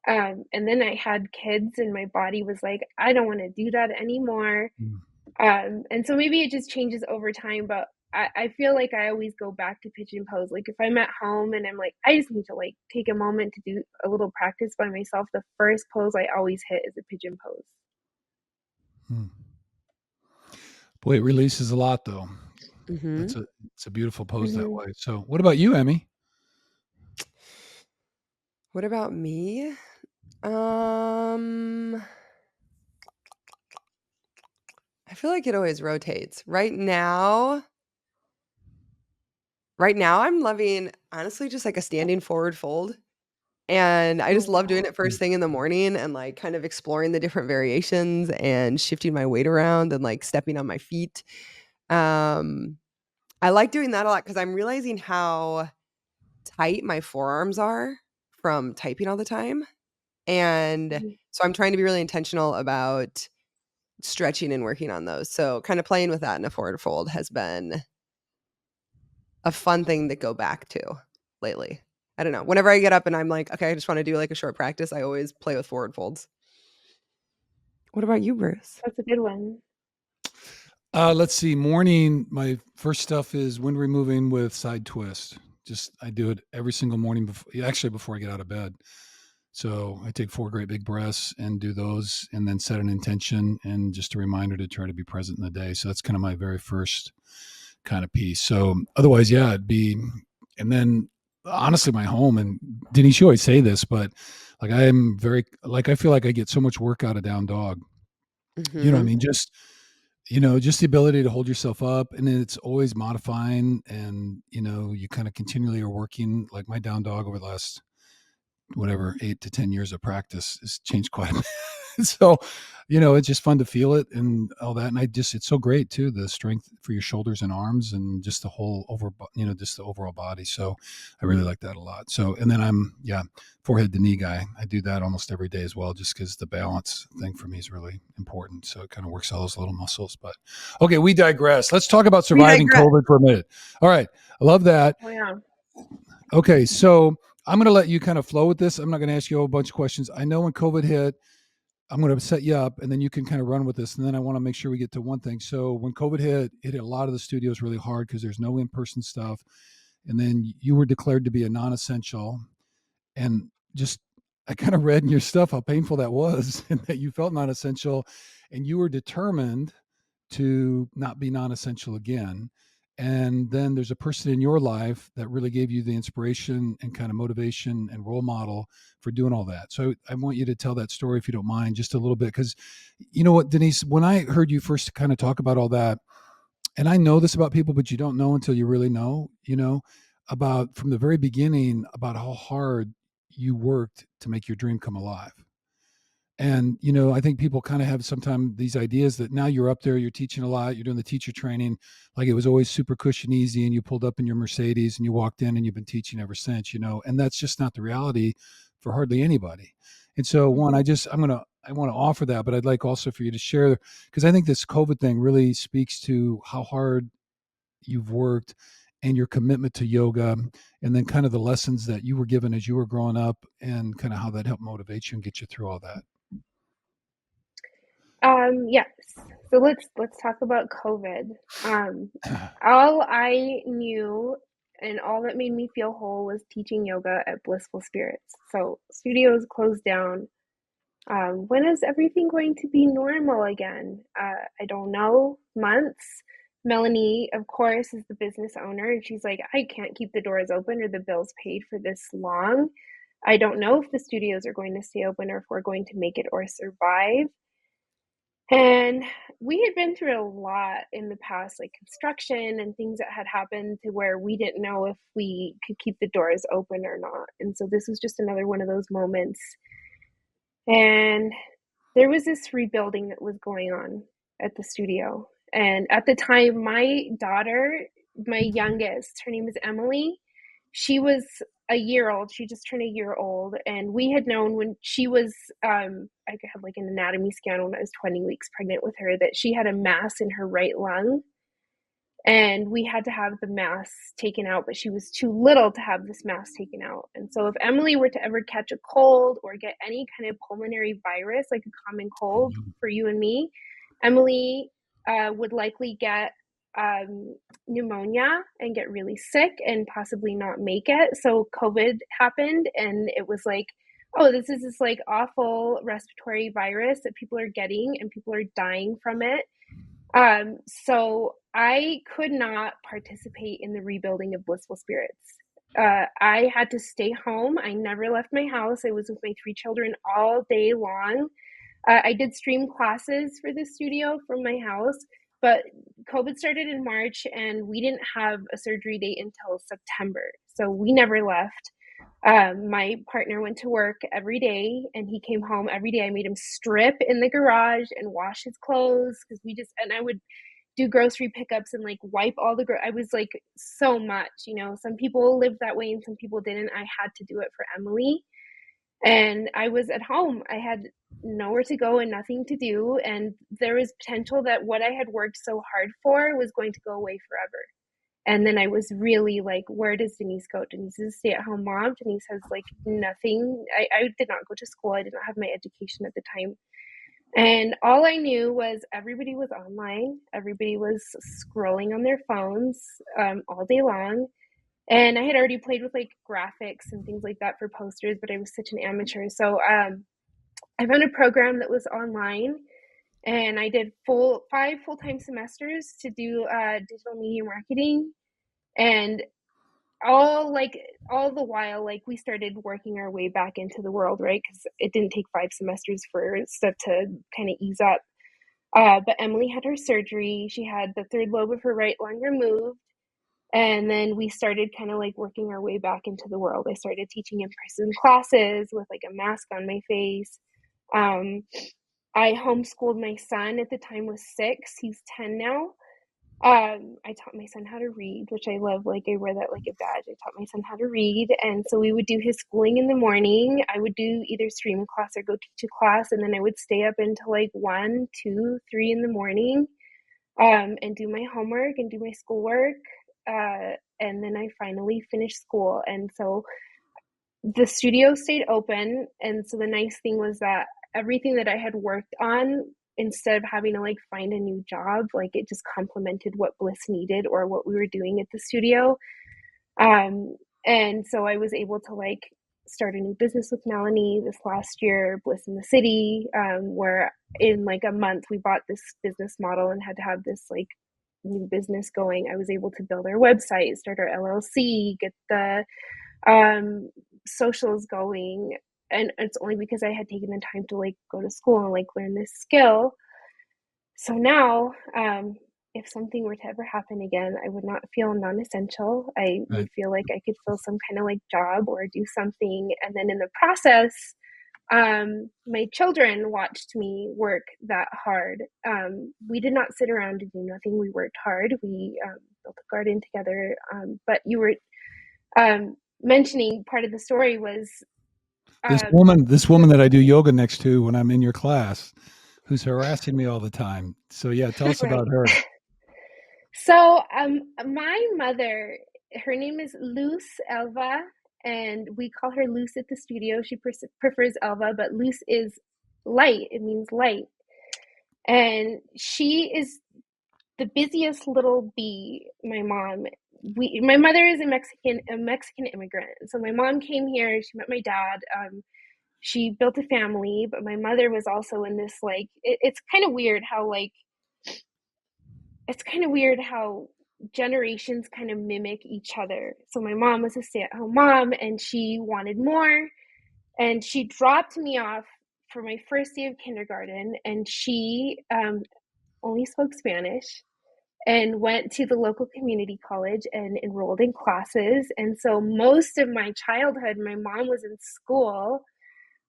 And then I had kids and my body was like, I don't want to do that anymore. And so maybe it just changes over time, but I feel like I always go back to pigeon pose. Like if I'm at home and I'm like, I just need to like take a moment to do a little practice by myself, the first pose I always hit is a pigeon pose. Boy, it releases a lot though. It's a beautiful pose that way. So what about you, Emmy? What about me? I feel like it always rotates. Right now I'm loving honestly just like a standing forward fold. And I just love doing it first thing in the morning and like kind of exploring the different variations and shifting my weight around and like stepping on my feet. I like doing that a lot because I'm realizing how tight my forearms are from typing all the time. And so I'm trying to be really intentional about stretching and working on those. So kind of playing with that in a forward fold has been a fun thing to go back to lately. I don't know. Whenever I get up and I'm like, okay, I just want to do like a short practice, I always play with forward folds. What about you, Bruce? That's a good one. Let's see. Morning, my first stuff is wind removing with side twist. I do it every single morning before I get out of bed. So I take 4 great big breaths and do those and then set an intention and just a reminder to try to be present in the day. So that's kind of my very first kind of piece. So otherwise, yeah, and then honestly, my home, and Denise, you always say this, but like I feel like I get so much work out of down dog. You know what I mean? Just the ability to hold yourself up, and then it's always modifying, and you kind of continually are working. Like my down dog over the last 8 to 10 years of practice has changed quite a bit. So, it's just fun to feel it and all that. And it's so great too, the strength for your shoulders and arms and just the whole just the overall body. So I really like that a lot. So, and then I'm forehead to knee guy. I do that almost every day as well, just because the balance thing for me is really important. So it kind of works all those little muscles, but okay, we digress. Let's talk about surviving COVID for a minute. All right. I love that. Oh yeah. Okay. So I'm going to let you kind of flow with this. I'm not going to ask you a whole bunch of questions. I know when COVID hit, I'm going to set you up and then you can kind of run with this. And then I want to make sure we get to one thing. So when COVID hit, it hit a lot of the studios really hard because there's no in-person stuff. and then you were declared to be a non-essential. And just, I kind of read in your stuff how painful that was, and that you felt non-essential, and you were determined to not be non-essential again. And then there's a person in your life that really gave you the inspiration and kind of motivation and role model for doing all that. So I want you to tell that story, if you don't mind, just a little bit. Because you know what, Denise, when I heard you first kind of talk about all that, and I know this about people, but you don't know until you really know, about from the very beginning, about how hard you worked to make your dream come alive. And, I think people kind of have sometimes these ideas that now you're up there, you're teaching a lot, you're doing the teacher training, like it was always super cushion easy, and you pulled up in your Mercedes and you walked in and you've been teaching ever since, and that's just not the reality for hardly anybody. And so one, I want to offer that, but I'd like also for you to share, because I think this COVID thing really speaks to how hard you've worked and your commitment to yoga, and then kind of the lessons that you were given as you were growing up, and kind of how that helped motivate you and get you through all that. Yes. So let's talk about COVID. All I knew and all that made me feel whole was teaching yoga at Blissful Spirits. So studios closed down. When is everything going to be normal again? I don't know. Months. Melanie, of course, is the business owner, and she's like, I can't keep the doors open or the bills paid for this long. I don't know if the studios are going to stay open or if we're going to make it or survive. And we had been through a lot in the past, like construction and things that had happened to where we didn't know if we could keep the doors open or not. And so this was just another one of those moments. And there was this rebuilding that was going on at the studio. And at the time, my daughter, my youngest, her name is Emily, she was a year old. She just turned a year old. And we had known when she was, I had like an anatomy scan when I was 20 weeks pregnant with her, that she had a mass in her right lung. And we had to have the mass taken out, but she was too little to have this mass taken out. And so if Emily were to ever catch a cold or get any kind of pulmonary virus, like a common cold for you and me, Emily would likely get pneumonia and get really sick and possibly not make it. So COVID happened, and it was like, oh, this is this like awful respiratory virus that people are getting and people are dying from it. So I could not participate in the rebuilding of Blissful Spirits. I had to stay home. I never left my house. I was with my 3 children all day long. I did stream classes for the studio from my house, but COVID started in March and we didn't have a surgery date until September. So we never left. My partner went to work every day and he came home every day. I made him strip in the garage and wash his clothes because and I would do grocery pickups and like wipe all the, I was like so much, some people lived that way and some people didn't. I had to do it for Emily. And I was at home. I had nowhere to go and nothing to do. And there was potential that what I had worked so hard for was going to go away forever. And then I was really like, where does Denise go? Denise is a stay-at-home mom. Denise has like nothing. I did not go to school. I did not have my education at the time. And all I knew was everybody was online. Everybody was scrolling on their phones all day long. And I had already played with like graphics and things like that for posters, but I was such an amateur. So I found a program that was online, and I did 5 full-time semesters to do digital media marketing. And all the while, like we started working our way back into the world, right? Because it didn't take 5 semesters for stuff to kind of ease up. But Emily had her surgery. She had the 3rd lobe of her right lung removed. And then we started kind of like working our way back into the world. I started teaching in-person classes with like a mask on my face. I homeschooled my son. At the time was 6. He's 10 now. I taught my son how to read, which I love. Like I wear that like a badge. I taught my son how to read. And so we would do his schooling in the morning. I would do either stream a class or go teach a class. And then I would stay up until like 1, 2, 3 in the morning and do my homework and do my schoolwork. And then I finally finished school. And so the studio stayed open. And so the nice thing was that everything that I had worked on, instead of having to like find a new job, like it just complemented what Bliss needed or what we were doing at the studio. And so I was able to like start a new business with Melanie this last year, Bliss in the City, where in like a month we bought this business model and had to have this like new business going. I was able to build our website, start our LLC, get the socials going. And it's only because I had taken the time to like go to school and like learn this skill. So now, if something were to ever happen again, I would not feel non-essential. I would Right. feel like I could fill some kind of like job or do something. And then in the process, my children watched me work that hard. We did not sit around and do nothing. We worked hard. We built a garden together. But you were mentioning part of the story was This um, woman that I do yoga next to when I'm in your class, who's harassing me all the time. So yeah, tell us right. about her. So, my mother, her name is Luz Elva, and we call her Luz at the studio. She prefers Elva, but Luz is light. It means light. And she is the busiest little bee, my mom. My mother is a Mexican immigrant. So my mom came here, she met my dad. She built a family, but my mother was also in this like it's kind of weird how generations kind of mimic each other. So my mom was a stay-at-home mom and she wanted more, and she dropped me off for my first day of kindergarten, and she only spoke Spanish and went to the local community college and enrolled in classes. And so most of my childhood, my mom was in school.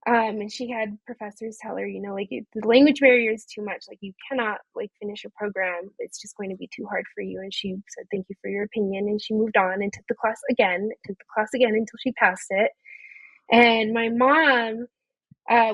And she had professors tell her, like the language barrier is too much. Like you cannot like finish a program. It's just going to be too hard for you. And she said, "Thank you for your opinion." And she moved on and took the class again, until she passed it. And my mom,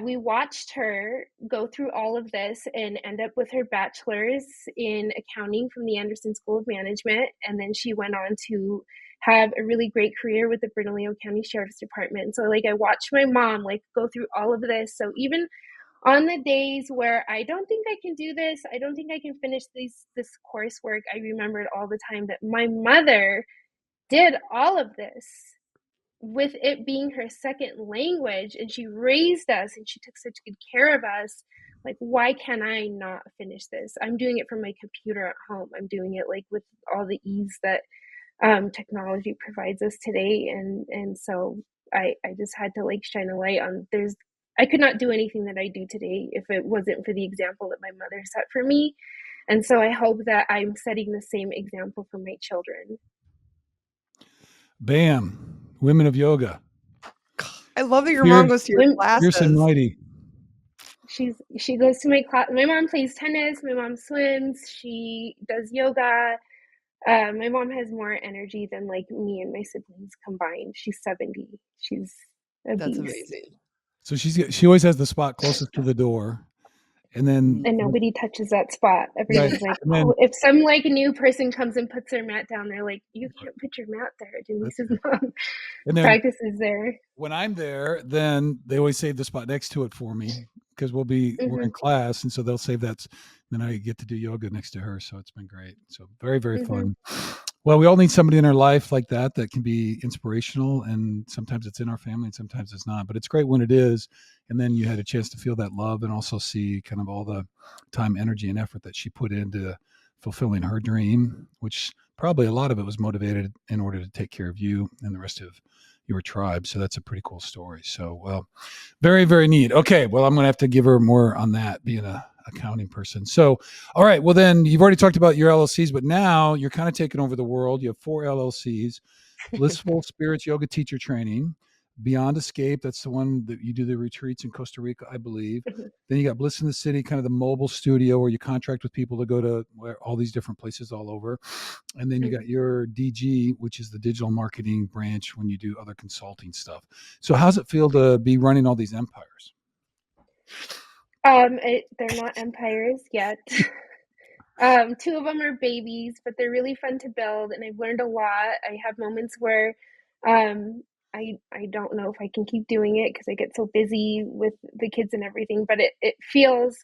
we watched her go through all of this and end up with her bachelor's in accounting from the Anderson School of Management. And then she went on to have a really great career with the Bernalillo County Sheriff's Department. So like I watched my mom like go through all of this. So even on the days where I don't think I can do this, I don't think I can finish this coursework, I remembered all the time that my mother did all of this with it being her second language, and she raised us and she took such good care of us. Like, why can I not finish this? I'm doing it from my computer at home. I'm doing it like with all the ease that technology provides us today. And so I just had to like shine a light on I could not do anything that I do today if it wasn't for the example that my mother set for me. And so I hope that I'm setting the same example for my children. Bam. Women of yoga. I love that your mom goes to your Fierce and classes. mighty. She goes to my class. My mom plays tennis. My mom swims. She does yoga. My mom has more energy than like me and my siblings combined. She's 70. She's a That's beast. amazing. So she always has the spot closest to the door. And then And nobody touches that spot. Everyone's like, and then oh, if some like new person comes and puts their mat down, they're like, you can't put your mat there. Denise's mom and then practices there. when I'm there, then they always save the spot next to it for me because we're in class, and so they'll save that. Then I get to do yoga next to her, so it's been great. So very, very fun. Well, we all need somebody in our life like that can be inspirational, and sometimes it's in our family and sometimes it's not, but it's great when it is. And then you had a chance to feel that love and also see kind of all the time, energy, and effort that she put into fulfilling her dream, which probably a lot of it was motivated in order to take care of you and the rest of your tribe. So that's a pretty cool story. So, well, very, very neat. Okay. Well, I'm going to have to give her more on that, being a accounting person. So, all right. Well, then you've already talked about your LLCs, but now you're kind of taking over the world. You have 4 LLCs, Blissful Spirits Yoga Teacher Training, Beyond Escape. That's the one that you do the retreats in Costa Rica, I believe. Then you got Bliss in the City, kind of the mobile studio where you contract with people to go to all these different places all over. And then you got your DG, which is the digital marketing branch when you do other consulting stuff. So how's it feel to be running all these empires? They're not empires yet. 2 of them are babies, but they're really fun to build, and I've learned a lot. I have moments where I don't know if I can keep doing it because I get so busy with the kids and everything, but it feels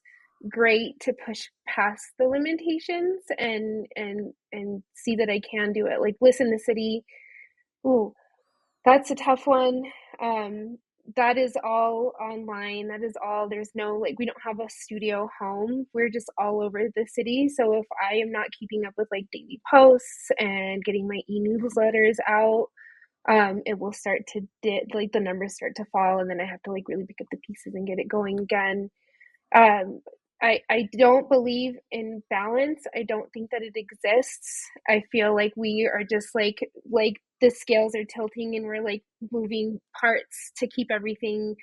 great to push past the limitations and see that I can do it. Like Bliss in the City, Ooh, that's a tough one. That is all online. That is all. There's no, like, we don't have a studio home. We're just all over the city. So if I am not keeping up with like daily posts and getting my e-newsletters out, it will start to like the numbers start to fall, and then I have to like really pick up the pieces and get it going again. Um, I don't believe in balance. I don't think that it exists. I feel like we are just like the scales are tilting and we're like moving parts to keep everything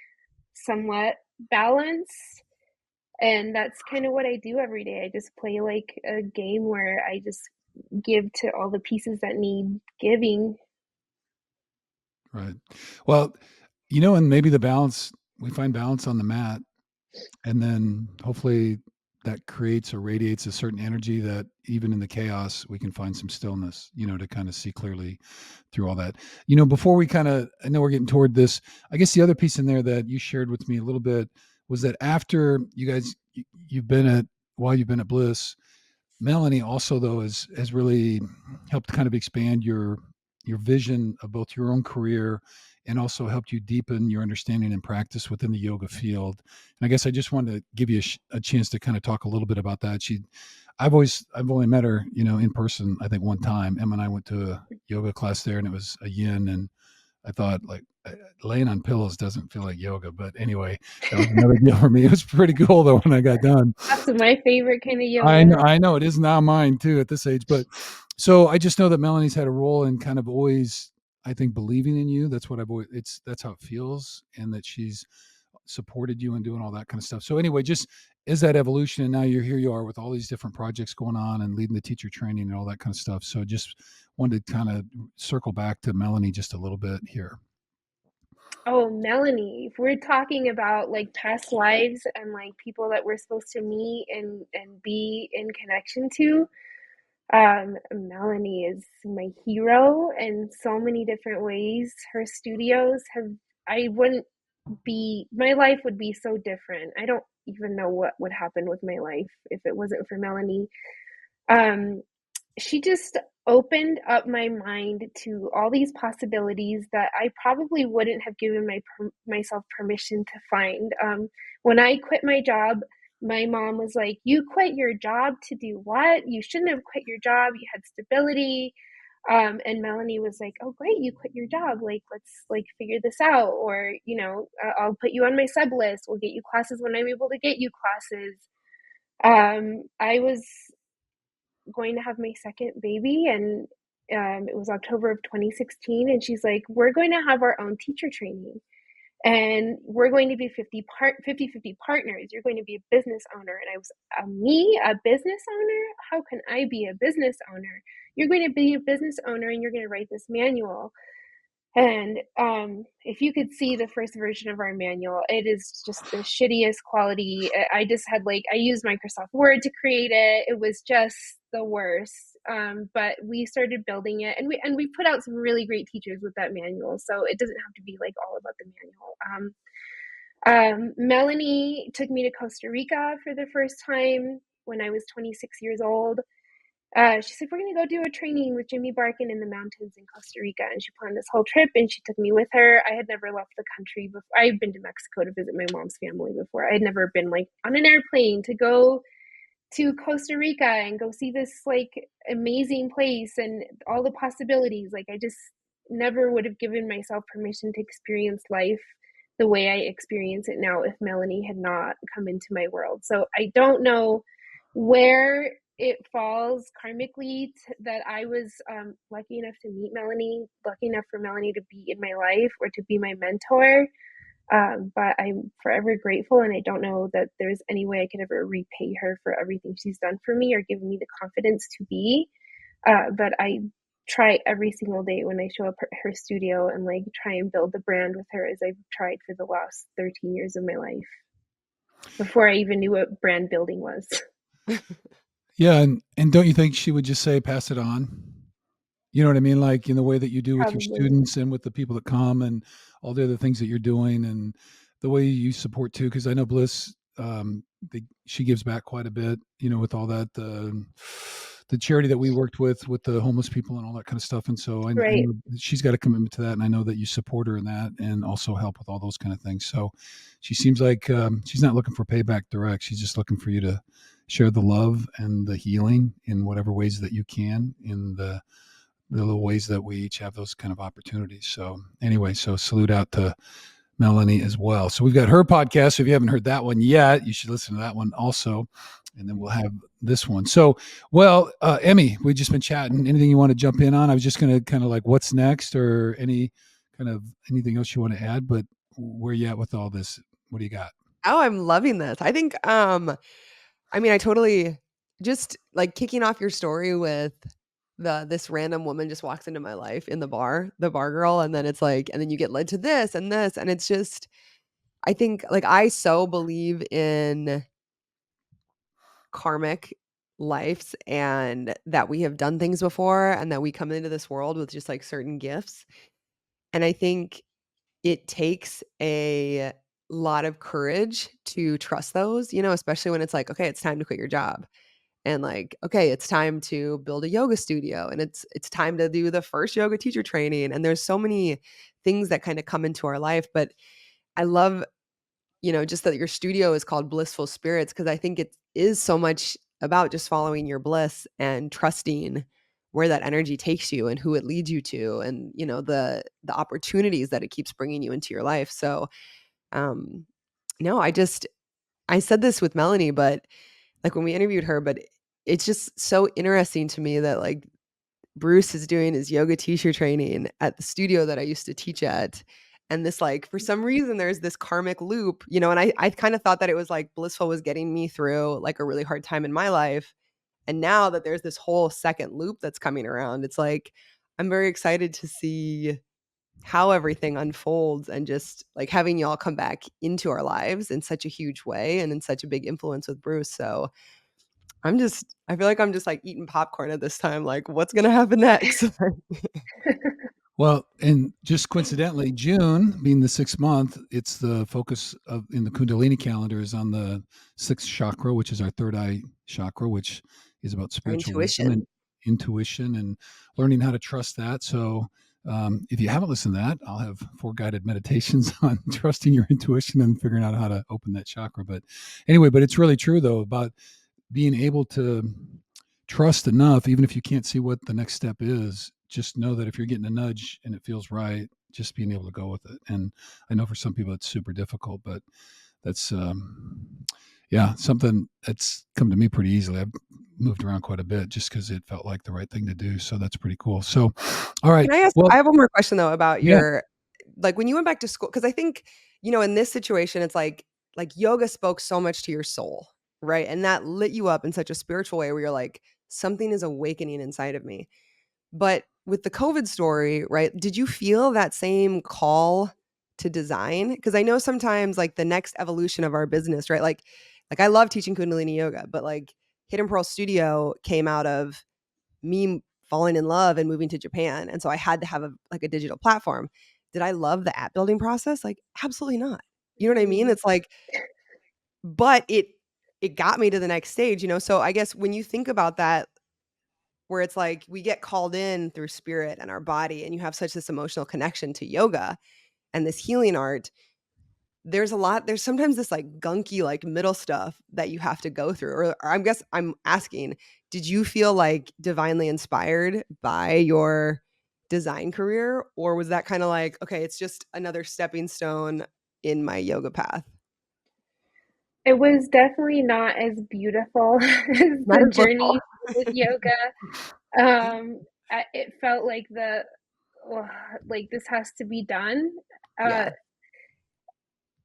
somewhat balanced. And that's kind of what I do every day. I just play like a game where I just give to all the pieces that need giving. Right. Well, and maybe we find balance on the mat, and then hopefully that creates or radiates a certain energy that even in the chaos, we can find some stillness, to kind of see clearly through all that. Before we I know we're getting toward this, I guess the other piece in there that you shared with me a little bit was that after while you've been at Bliss, Melanie also though has really helped kind of expand your vision of both your own career and also helped you deepen your understanding and practice within the yoga field. And I guess I just wanted to give you a chance to kind of talk a little bit about that. I've only met her, in person, I think one time. Emma and I went to a yoga class there, and it was a yin, and I thought like laying on pillows doesn't feel like yoga, but anyway, that was another deal for me. It was pretty cool though when I got done. That's my favorite kind of yoga. I know it is now mine too at this age, but so I just know that Melanie's had a role in kind of always, I think, believing in you. That's what that's how it feels, and that she's supported you and doing all that kind of stuff. So anyway, just is that evolution, and now here you are with all these different projects going on and leading the teacher training and all that kind of stuff. So just wanted to kind of circle back to Melanie just a little bit here. Oh, Melanie, if we're talking about like past lives and like people that we're supposed to meet and be in connection to, Melanie is my hero in so many different ways. Her studios have, I wouldn't my life would be so different. I don't even know what would happen with my life if it wasn't for Melanie. Um, she just opened up my mind to all these possibilities that I probably wouldn't have given myself permission to find. When I quit my job, my mom was like, "You quit your job to do what? You shouldn't have quit your job. You had stability." And Melanie was like, "Oh, great, you quit your job. Like, let's like figure this out. Or, I'll put you on my sub list. We'll get you classes when I'm able to get you classes." I was going to have my second baby, and it was October of 2016, and she's like, "We're going to have our own teacher training, and we're going to be 50-50 partners. You're going to be a business owner." And I was, me, a business owner? How can I be a business owner? You're going to be a business owner and you're going to write this manual. And if you could see the first version of our manual, it is just the shittiest quality. I just had I used Microsoft Word to create it. It was just the worst. But we started building it, and we put out some really great teachers with that manual. So it doesn't have to be like all about the manual. Melanie took me to Costa Rica for the first time when I was 26 years old. She said, "We're going to go do a training with Jimmy Barkin in the mountains in Costa Rica." And she planned this whole trip, and she took me with her. I had never left the country before. I had been to Mexico to visit my mom's family before. I had never been on an airplane to go to Costa Rica and go see this amazing place and all the possibilities. I just never would have given myself permission to experience life the way I experience it now if Melanie had not come into my world. So I don't know where it falls karmically that I was lucky enough to meet Melanie, lucky enough for Melanie to be in my life or to be my mentor. But I'm forever grateful, and I don't know that there's any way I could ever repay her for everything she's done for me or given me the confidence to be. But I try every single day when I show up at her studio and try and build the brand with her as I've tried for the last 13 years of my life before I even knew what brand building was. Yeah, and don't you think she would just say, pass it on? You know what I mean? Like in the way that you do with your Probably. students and with the people that come and all the other things that you're doing and the way you support too. Cause I know Bliss, she gives back quite a bit, with all that, the charity that we worked with the homeless people and all that kind of stuff. And so I Right. know she's got a commitment to that, and I know that you support her in that and also help with all those kind of things. So she seems like she's not looking for payback direct. She's just looking for you to share the love and the healing in whatever ways that you can, in the little ways that we each have those kind of opportunities. So anyway, so salute out to Melanie as well. So we've got her podcast. So if you haven't heard that one yet, you should listen to that one also. And then we'll have this one. So, well, Emmy, we've just been chatting. Anything you want to jump in on? I was just going to kind of like, what's next, or anything else you want to add, but where you at with all this? What do you got? Oh, I'm loving this. I think, I mean, I totally just like kicking off your story with this random woman just walks into my life in the bar girl, and then it's like, and then you get led to this, and it's just, I think like I so believe in karmic lives and that we have done things before and that we come into this world with just like certain gifts. And I think it takes a lot of courage to trust those, especially when it's like, okay, it's time to quit your job. And like, okay, it's time to build a yoga studio, and it's time to do the first yoga teacher training. And there's so many things that kind of come into our life. But I love, just that your studio is called Blissful Spirits, because I think it is so much about just following your bliss and trusting where that energy takes you and who it leads you to, and the opportunities that it keeps bringing you into your life. So um no, I said this with Melanie, but like when we interviewed her, but it's just so interesting to me that like Bruce is doing his yoga teacher training at the studio that I used to teach at. And this, like, for some reason, there's this karmic loop, and I kind of thought that it was like Blissful was getting me through like a really hard time in my life. And now that there's this whole second loop that's coming around, it's like, I'm very excited to see how everything unfolds, and just like having y'all come back into our lives in such a huge way and in such a big influence with Bruce. So I feel like I'm just like eating popcorn at this time. Like, what's going to happen next? Well, and just coincidentally, June being the 6th month, it's the focus in the Kundalini calendar is on the 6th chakra, which is our third eye chakra, which is about Our spiritual wisdom and intuition. intuition and learning how to trust that. So, if you haven't listened to that, I'll have 4 guided meditations on trusting your intuition and figuring out how to open that chakra. But anyway, it's really true though about being able to trust enough, even if you can't see what the next step is, just know that if you're getting a nudge and it feels right, just being able to go with it. And I know for some people it's super difficult, but that's something that's come to me pretty easily. I've moved around quite a bit just because it felt like the right thing to do. So that's pretty cool. So, all right. Can I ask? Well, I have one more question though about yeah. your, like, when you went back to school, because I think, in this situation, it's like yoga spoke so much to your soul, right? And that lit you up in such a spiritual way where you're like, something is awakening inside of me. But with the COVID story, right, did you feel that same call to design? Because I know sometimes like the next evolution of our business, right? Like I love teaching Kundalini yoga, but like Hidden Pearl Studio came out of me falling in love and moving to Japan. And so I had to have a digital platform. Did I love the app building process? Like, absolutely not. You know what I mean? It's like, but it got me to the next stage, So I guess when you think about that, where it's like we get called in through spirit and our body, and you have such this emotional connection to yoga and this healing art, there's sometimes this like gunky like middle stuff that you have to go through, or I guess I'm asking, did you feel like divinely inspired by your design career, or was that kind of like, okay, it's just another stepping stone in my yoga path? It was definitely not as beautiful as Not the as blissful. journey with yoga. It felt like ugh, like this has to be done. Uh, Yeah,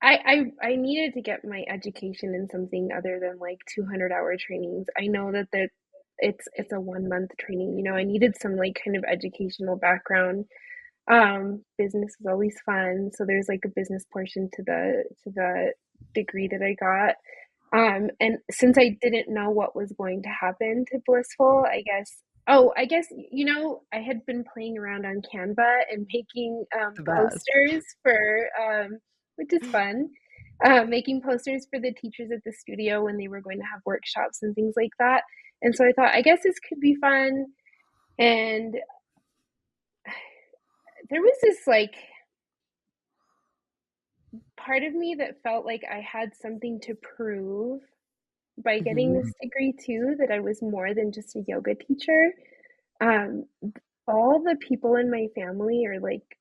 I needed to get my education in something other than like 200-hour trainings. I know that it's a 1 month training. I needed some like kind of educational background. Business was always fun, so there's like a business portion to the degree that I got. And since I didn't know what was going to happen to Blissful, I guess, I had been playing around on Canva and making the best. posters which is fun, making posters for the teachers at the studio when they were going to have workshops and things like that. And so I thought, I guess this could be fun. And there was this like part of me that felt like I had something to prove by getting Mhm. this degree too, that I was more than just a yoga teacher. Um, all the people in my family are like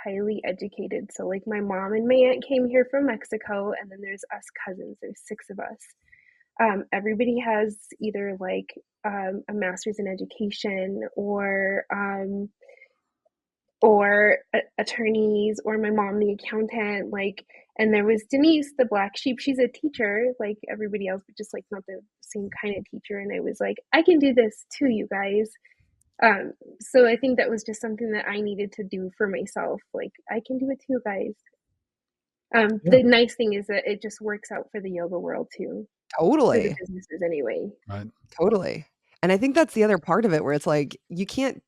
highly educated. So like my mom and my aunt came here from Mexico, and then there's us cousins. There's 6 of us. Everybody has either like a master's in education or attorneys, or my mom the accountant, like. And there was Denise the black sheep, she's a teacher like everybody else, but just like not the same kind of teacher. And I was like, I can do this too, you guys. So I think that was just something that I needed to do for myself, like I can do it too, guys. Yeah. The nice thing is that it just works out for the yoga world too, for the Totally. businesses anyway. Right. Totally. And I think that's the other part of it where it's like you can't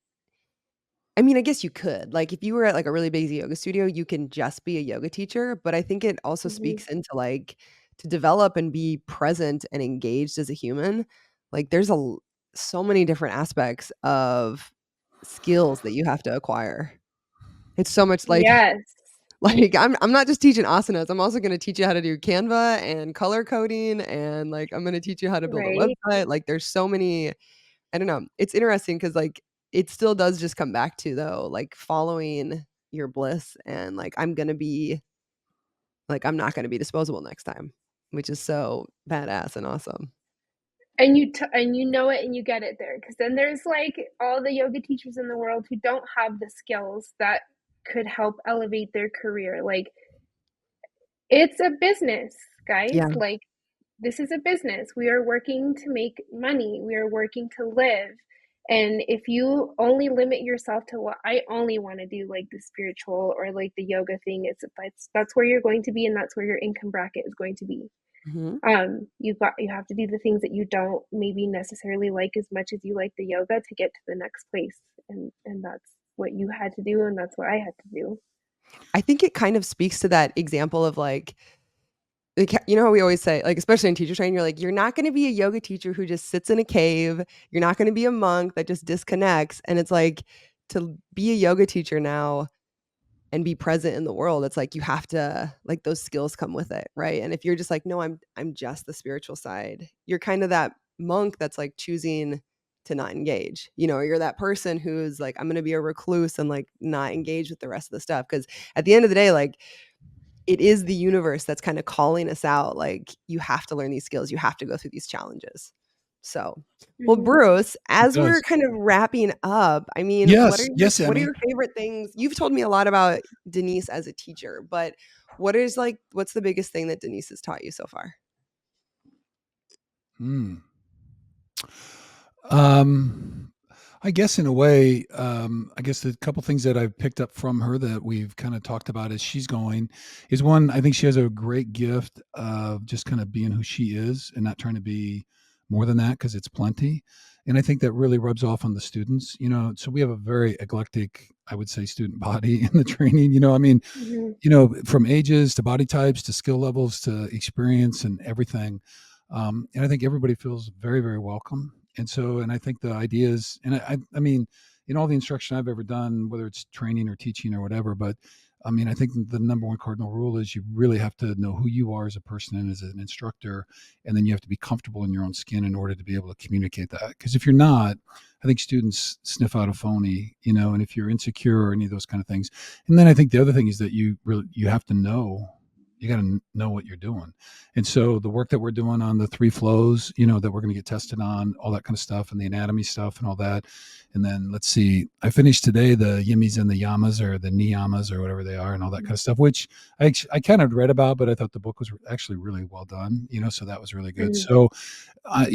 I mean, I guess you could. Like, if you were at, like, a really busy yoga studio, you can just be a yoga teacher, but I think it also Hmm. speaks into, like, to develop and be present and engaged as a human, like, there's a l so many different aspects of skills that you have to acquire. It's so much like Yes. like, I'm not just teaching asanas, I'm also gonna teach you how to do Canva and color coding, and, like, I'm gonna teach you how to build a Right. website, like, there's so many I don't know. It's interesting because like, it still does just come back to, though, like, following your bliss and, like, I'm not gonna be disposable next time, which is so badass and awesome. And and you know it and you get it there, because then there's like all the yoga teachers in the world who don't have the skills that could help elevate their career. Like, it's a business, guys. Yeah. Like, this is a business. We are working to make money. We are working to live. And if you only limit yourself to what I only want to do, like the spiritual or like the yoga thing, that's where you're going to be, and that's where your income bracket is going to be. Mhm. You have to do the things that you don't maybe necessarily like as much as you like the yoga to get to the next place. And that's what you had to do, and that's what I had to do. I think it kind of speaks to that example of, like, you know how we always say, like, especially in teacher training, you're like, "You're not gonna be a yoga teacher who just sits in a cave. You're not gonna be a monk that just disconnects." And it's like, to be a yoga teacher now and be present in the world, it's like you have to like, those skills come with it, right? And if you're just like, "No, I'm just the spiritual side," you're kind of that monk that's, like, choosing to not engage, or you're that person who's like, "I'm gonna be a recluse and, like, not engage with the rest of the stuff." Because at the end of the day, like, it is the universe that's kinda calling us out, like, "You have to learn these skills, you have to go through these challenges." So, well, Hmm. Bruce, It as we're does. kind of wrapping up, I mean, Yes. Yes, what are Emmy. your favorite things you've told me a lot about Denise as a teacher, but what's the biggest thing that Denise has taught you so far? Hmm. Um, I guess in a way, I guess the couple things that I've picked up from her that we've kind of talked about as she's going is one, I think she has a great gift of just kind of being who she is and not trying to be more than that because it's plenty. And I think that really rubs off on the students, so we have a very eclectic, I would say, student body in the training, I mean, Hmm. from ages to body types to skill levels to experience and everything. And I think everybody feels very, very welcome. And I think the ideas, and I mean, in all the instruction I've ever done, whether it's training or teaching or whatever, but I mean, I think the number one cardinal rule is you really have to know who you are as a person and as an instructor, and then you have to be comfortable in your own skin in order to be able to communicate that. Because if you're not, I think students sniff out a phony, and if you're insecure or any of those kind of things. And then I think the other thing is that you have to know, you got to know what you're doing. And so the work that we're doing on the 3 flows, that we're going to get tested on, all that kind of stuff, and the anatomy stuff and all that. And then let's see, I finished today the yimmies and the yamas, or the niyamas, or whatever they are, and all that kind of stuff, which I kind of read about, but I thought the book was actually really well done, so that was really good. Hmm.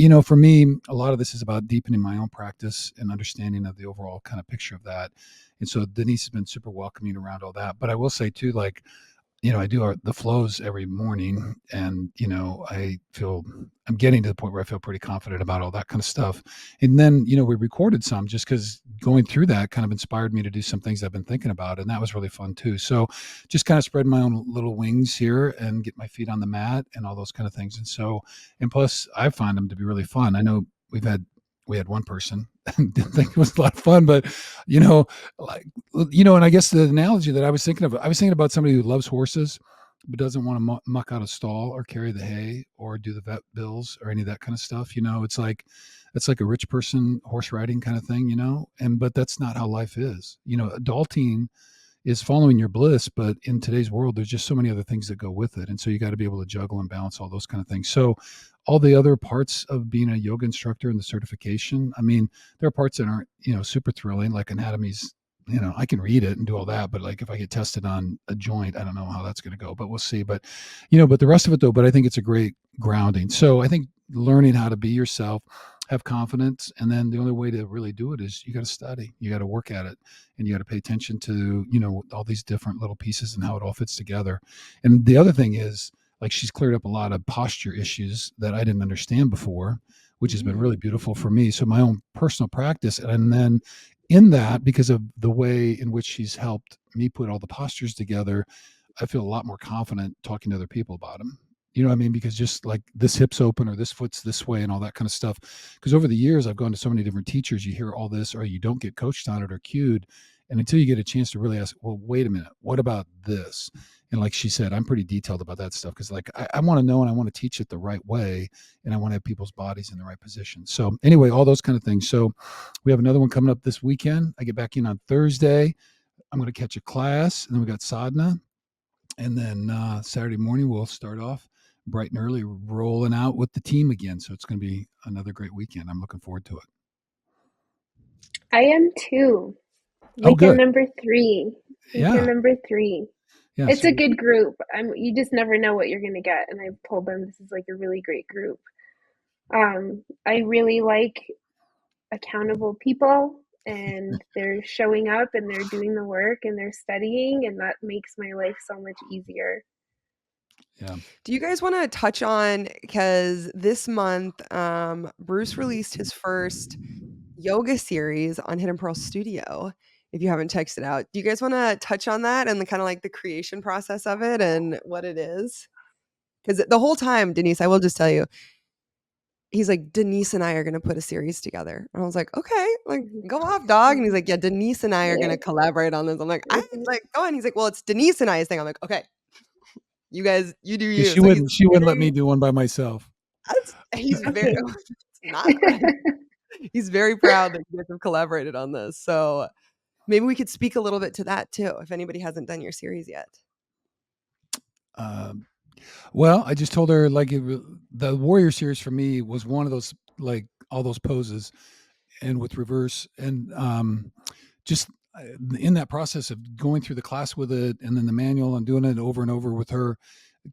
So, for me, a lot of this is about deepening my own practice and understanding of the overall kind of picture of that. And so Denise has been super welcoming around all that. But I will say too, like, I do the flows every morning, and I'm getting to the point where I feel pretty confident about all that kind of stuff. And then, we recorded some just because going through that kind of inspired me to do some things I've been thinking about, and that was really fun too. So just kind of spread my own little wings here and get my feet on the mat and all those kind of things. And plus I find them to be really fun. I know we had one person didn't think it was a lot of fun, but you know, like, and I guess the analogy that I was thinking about somebody who loves horses, but doesn't want to muck out a stall or carry the hay or do the vet bills or any of that kind of stuff. It's like a rich person horse riding kind of thing, but that's not how life is. Adulting is following your bliss, but in today's world there's just so many other things that go with it, and so you got to be able to juggle and balance all those kind of things. So all the other parts of being a yoga instructor and the certification, I mean, there are parts that aren't super thrilling, like anatomy's, I can read it and do all that, but like if I get tested on a joint, I don't know how that's going to go, but we'll see. But but the rest of it though, but I think it's a great grounding. So I think learning how to be yourself, have confidence, and then the only way to really do it is you got to study, you got to work at it, and you got to pay attention to all these different little pieces and how it all fits together. And the other thing is, like, she's cleared up a lot of posture issues that I didn't understand before, which has been really beautiful for me. So my own personal practice, and then in that, because of the way in which she's helped me put all the postures together, I feel a lot more confident talking to other people about them. You know what I mean? Because just like this hip's open or this foot's this way and all that kind of stuff. Because over the years, I've gone to so many different teachers, you hear all this, or you don't get coached on it or cued. And until you get a chance to really ask, well, wait a minute, what about this? And like she said, I'm pretty detailed about that stuff because like I want to know and I want to teach it the right way, and I want to have people's bodies in the right position. So anyway, all those kind of things. So we have another one coming up this weekend. I get back in on Thursday. I'm going to catch a class, and then we got sadhana. And then Saturday morning, we'll start off bright and early, rolling out with the team again. So it's going to be another great weekend. I'm looking forward to it. I am too. Oh, Weekend good. number 3. Yeah. Number 3. Yeah. It's So a good group. You just never know what you're going to get. And I've told them this is like a really great group. I really like accountable people, and they're showing up and they're doing the work and they're studying, and that makes my life so much easier. Yeah. Do you guys want to touch on, because this month, Bruce released his first yoga series on Hidden Pearl Studio. If you haven't checked it out, do you guys want to touch on that and the kind of like the creation process of it and what it is? Because the whole time, Denise, I will just tell you, he's like, Denise and I are going to put a series together. And I was like, okay, like go off, dog. And he's like, yeah, Denise and I are going to collaborate on this. I'm like, I like, go on. He's like, well, it's Denise and I's thing. I'm like, okay, you guys, you do you. She So he's wouldn't let me do one by myself. he's very it's not he's very proud that you guys have collaborated on this. So maybe we could speak a little bit to that too, if anybody hasn't done your series yet. Well, I just told her like the warrior series for me was one of those, like all those poses and with reverse, and just in that process of going through the class with it and then the manual and doing it over and over with her,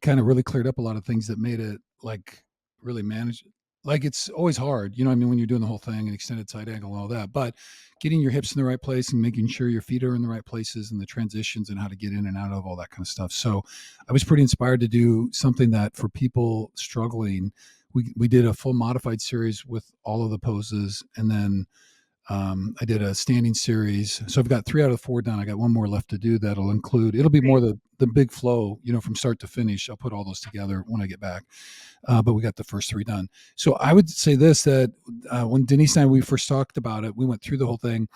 kind of really cleared up a lot of things that made it like really manage. Like it's always hard, I mean, when you're doing the whole thing and extended side angle and all that, but getting your hips in the right place and making sure your feet are in the right places and the transitions and how to get in and out of all that kind of stuff. So I was pretty inspired to do something that for people struggling, we did a full modified series with all of the poses. And then I did a standing series. So I've got 3 out of 4 done. I got one more left to do. It'll be more the big flow, from start to finish. I'll put all those together when I get back. But we got the first 3 done. So I would say this, that when Denise and we first talked about it, we went through the whole thing,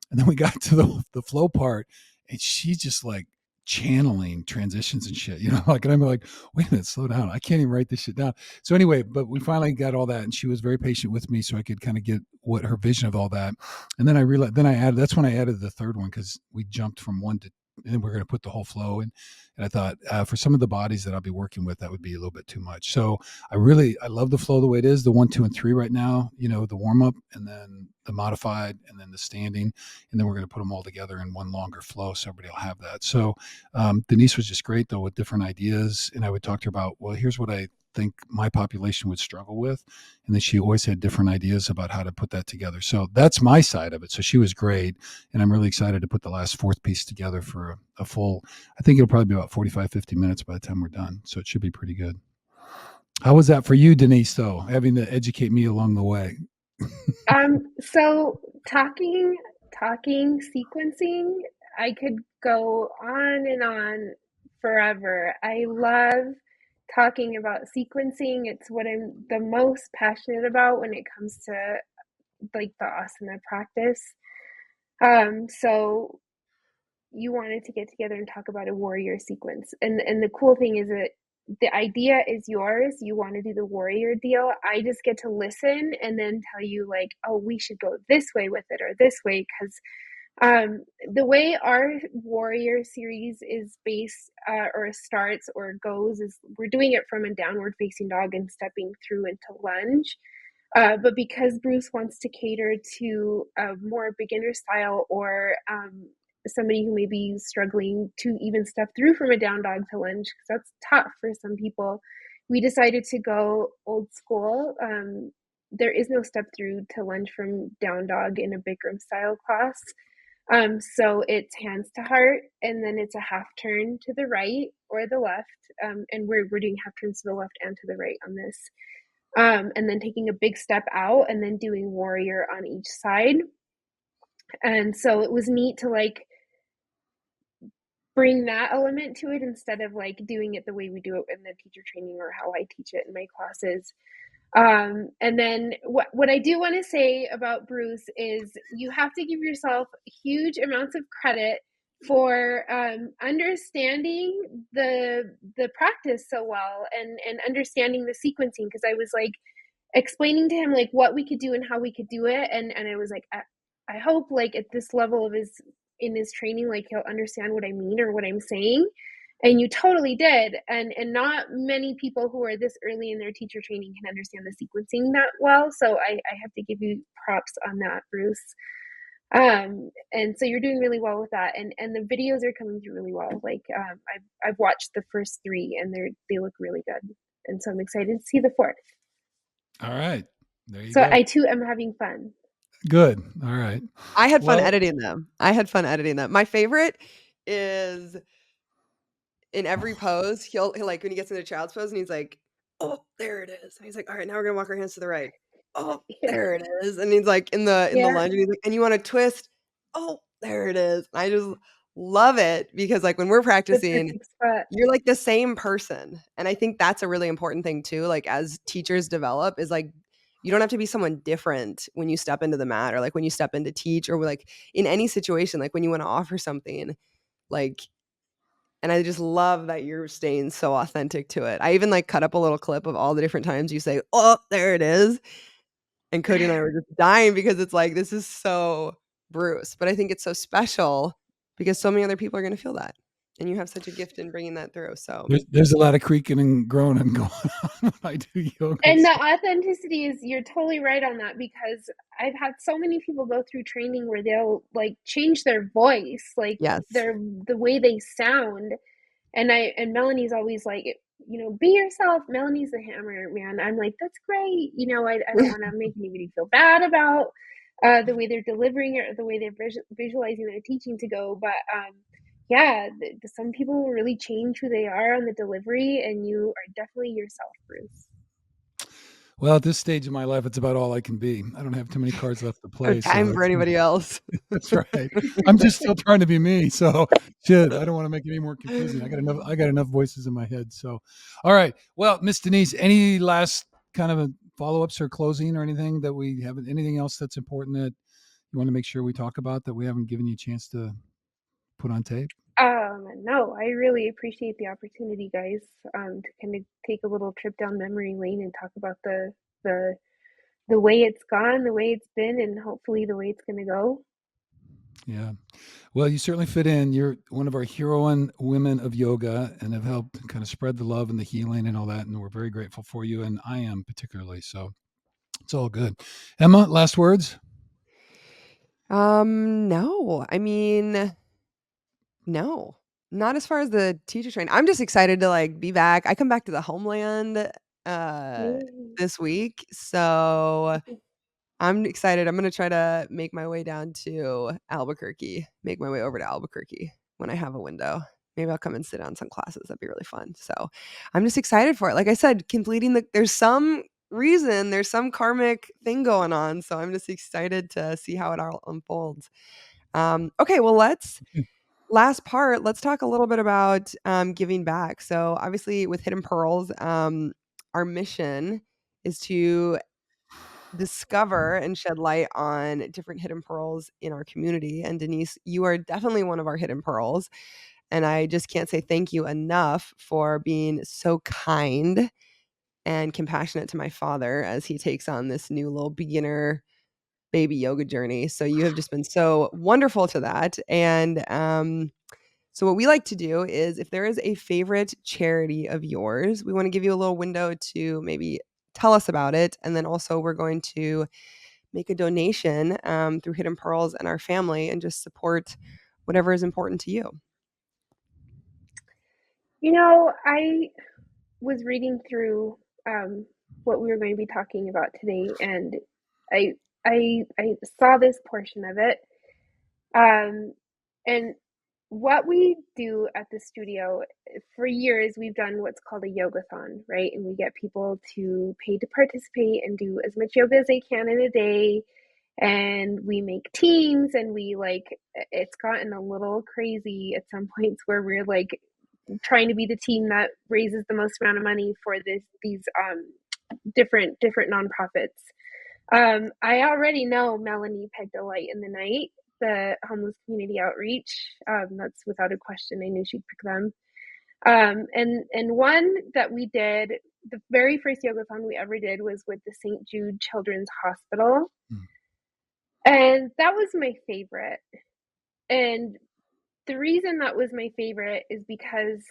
and then we got to the flow part, and she's just like channeling transitions and shit, like, and I'm like, wait a minute, slow down. I can't even write this shit down. So anyway, but we finally got all that, and she was very patient with me so I could kind of get what her vision of all that. And then I realized, that's when I added the third one, because we jumped from 1 to, and we're going to put the whole flow in. And I thought for some of the bodies that I'll be working with, that would be a little bit too much. So I love the flow the way it is, the 1, 2, and 3 right now, the warm up, and then the modified, and then the standing. And then we're going to put them all together in one longer flow, so everybody will have that. So Denise was just great though, with different ideas. And I would talk to her about, well, here's what I think my population would struggle with. And then she always had different ideas about how to put that together. So that's my side of it. So she was great. And I'm really excited to put the last 4th piece together for a full, I think it'll probably be about 45, 50 minutes by the time we're done. So it should be pretty good. How was that for you, Denise, though, having to educate me along the way? So talking sequencing, I could go on and on forever. I love talking about sequencing. It's what I'm the most passionate about when it comes to like the asana practice. So you wanted to get together and talk about a warrior sequence. And the cool thing is that the idea is yours. You want to do the warrior deal. I just get to listen and then tell you like, oh, we should go this way with it or this way, because the way our warrior series is based or starts or goes is we're doing it from a downward facing dog and stepping through into lunge. But because Bruce wants to cater to a more beginner style or somebody who may be struggling to even step through from a down dog to lunge, because that's tough for some people, we decided to go old school. There is no step through to lunge from down dog in a Bikram style class. So it's hands to heart, and then it's a half turn to the right or the left. And we're doing half turns to the left and to the right on this. And then taking a big step out and then doing warrior on each side. And so it was neat to like bring that element to it instead of like doing it the way we do it in the teacher training or how I teach it in my classes. And then what I do want to say about Bruce is you have to give yourself huge amounts of credit for understanding the practice so well and understanding the sequencing, because I was like explaining to him like what we could do and how we could do it, and I was like, I hope like at this level of his training, like he'll understand what I mean or what I'm saying. And you totally did. And not many people who are this early in their teacher training can understand the sequencing that well. So I have to give you props on that, Bruce. And so you're doing really well with that. And the videos are coming through really well. Like I've watched the first 3 and they look really good. And so I'm excited to see the 4th. All right. There you so go. I too am having fun. Good. All right. I had fun editing them. My favorite is in every pose, he'll like when he gets into child's pose and he's like, oh, there it is. And he's like, all right, now we're gonna walk our hands to the right. Oh, there it is. And he's like in the lunge, and he's like, and you want to twist? Oh, there it is. I just love it because like when we're practicing, you're like the same person. And I think that's a really important thing too. Like as teachers develop, is like you don't have to be someone different when you step into the mat or like when you step into teach or like in any situation, like when you want to offer something, like. And I just love that you're staying so authentic to it. I even like cut up a little clip of all the different times you say, oh, there it is. And Cody and I were just dying because it's like, this is so Bruce. But I think it's so special because so many other people are going to feel that. And you have such a gift in bringing that through. So there's a lot of creaking and groaning going on when I do yoga. And the authenticity is, you're totally right on that, because I've had so many people go through training where they'll like change their voice, like the way they sound. And Melanie's always like, be yourself. Melanie's the hammer, man. I'm like, that's great. I don't want to make anybody feel bad about the way they're delivering it or the way they're visualizing their teaching to go. But yeah, some people will really change who they are on the delivery, and you are definitely yourself, Bruce. Well, at this stage of my life, it's about all I can be. I don't have too many cards left to play. No time for anybody else. That's right. I'm just still trying to be me. So shit, I don't want to make it any more confusing. I got enough voices in my head. So, all right. Well, Miss Denise, any last kind of follow-ups or closing or anything that we haven't, anything else that's important that you want to make sure we talk about that we haven't given you a chance to put on tape? No, I really appreciate the opportunity, guys, to kind of take a little trip down memory lane and talk about the way it's gone, the way it's been, and hopefully the way it's going to go. Yeah. Well, you certainly fit in. You're one of our heroine women of yoga and have helped kind of spread the love and the healing and all that. And we're very grateful for you. And I am particularly. So it's all good. Emma, last words? No. I mean, no. Not as far as the teacher training. I'm just excited to like be back. I come back to the homeland this week. So I'm excited. I'm going to try to make my way down to Albuquerque, make my way over to Albuquerque when I have a window. Maybe I'll come and sit on some classes. That'd be really fun. So I'm just excited for it. Like I said, there's some reason, there's some karmic thing going on. So I'm just excited to see how it all unfolds. Okay, well, let's last part, let's talk a little bit about giving back. So obviously with Hidden Pearls, our mission is to discover and shed light on different hidden pearls in our community. And Denise, you are definitely one of our hidden pearls. And I just can't say thank you enough for being so kind and compassionate to my father as he takes on this new little beginner baby yoga journey. So you have just been so wonderful to that. And so what we like to do is if there is a favorite charity of yours, we want to give you a little window to maybe tell us about it. And then also we're going to make a donation through Hidden Pearls and our family and just support whatever is important to you. I was reading through what we were going to be talking about today, and I saw this portion of it. And what we do at the studio, for years, we've done what's called a yogathon, right? And we get people to pay to participate and do as much yoga as they can in a day. And we make teams, and it's gotten a little crazy at some points where we're like trying to be the team that raises the most amount of money for these different nonprofits. I already know Melanie pegged a light in the night, the homeless community outreach. That's without a question. I knew she'd pick them. And one that we did, the very first yogathon we ever did was with the St. Jude Children's Hospital. And that was my favorite. And the reason that was my favorite is because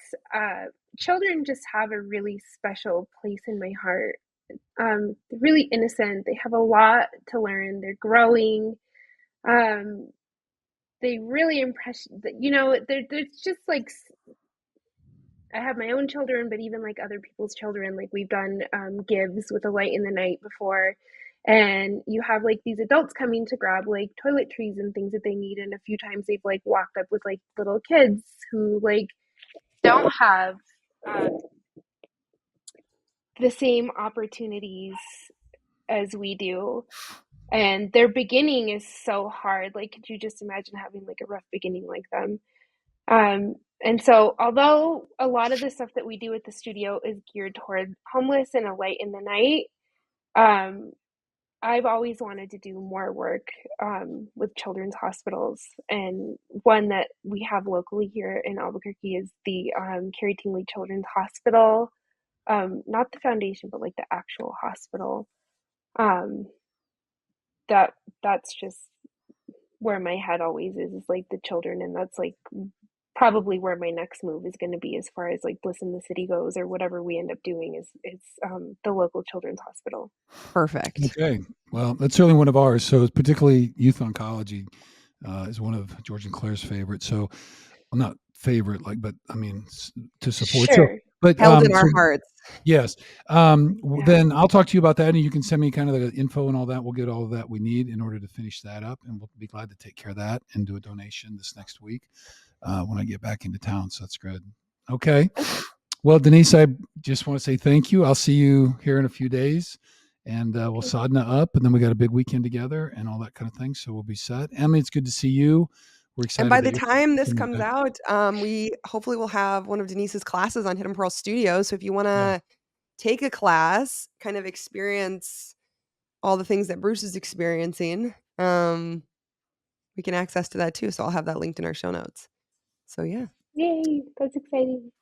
children just have a really special place in my heart. They're really innocent. They have a lot to learn. They're growing. They really impress, there's just like, I have my own children, but even like other people's children, like we've done gives with a light in the night before. And you have like these adults coming to grab like toiletries and things that they need. And a few times they've like walked up with like little kids who like don't have the same opportunities as we do. And their beginning is so hard. Like, could you just imagine having like a rough beginning like them? And so although a lot of the stuff that we do at the studio is geared toward homeless and a light in the night, I've always wanted to do more work with children's hospitals. And one that we have locally here in Albuquerque is the Carrie Tingley Children's Hospital. Not the foundation, but like the actual hospital. That's just where my head always is like the children, and that's like probably where my next move is going to be as far as like Bliss in the City goes, or whatever we end up doing is the local children's hospital. Perfect. Okay. Well, that's certainly one of ours. So particularly youth oncology is one of George and Claire's favorites. So I'm not favorite, but I mean, to support. Sure. So, but held in our hearts. Yes. Yeah. Then I'll talk to you about that, and you can send me kind of the info and all that. We'll get all of that we need in order to finish that up, and we'll be glad to take care of that and do a donation this next week when I get back into town. So that's good. Okay. Well, Denise, I just want to say thank you. I'll see you here in a few days, and we'll sadhana up, and then we got a big weekend together and all that kind of thing. So we'll be set. Emily, it's good to see you. We're excited. And by the time this comes out, we hopefully will have one of Denise's classes on Hidden Pearl Studios. So if you want to take a class, kind of experience all the things that Bruce is experiencing, we can access to that too. So I'll have that linked in our show notes. So yeah. Yay, that's exciting.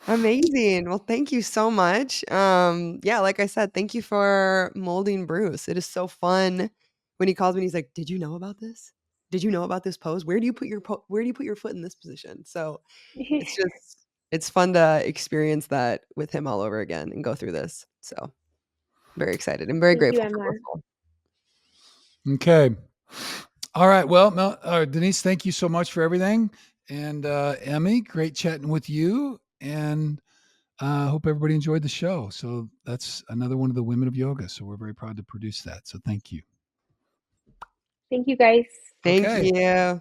Amazing. Well, thank you so much. Like I said, thank you for molding Bruce. It is so fun when he calls me and he's like, "Did you know about this? Did you know about this pose? Where do you put your foot in this position?" So it's fun to experience that with him all over again and go through this. So very excited and very grateful for Blissful. Okay. All right. Well, Denise, thank you so much for everything. And Emmy, great chatting with you. And hope everybody enjoyed the show. So that's another one of the Women of Yoga. So we're very proud to produce that. So thank you. Thank you, guys. Thank you.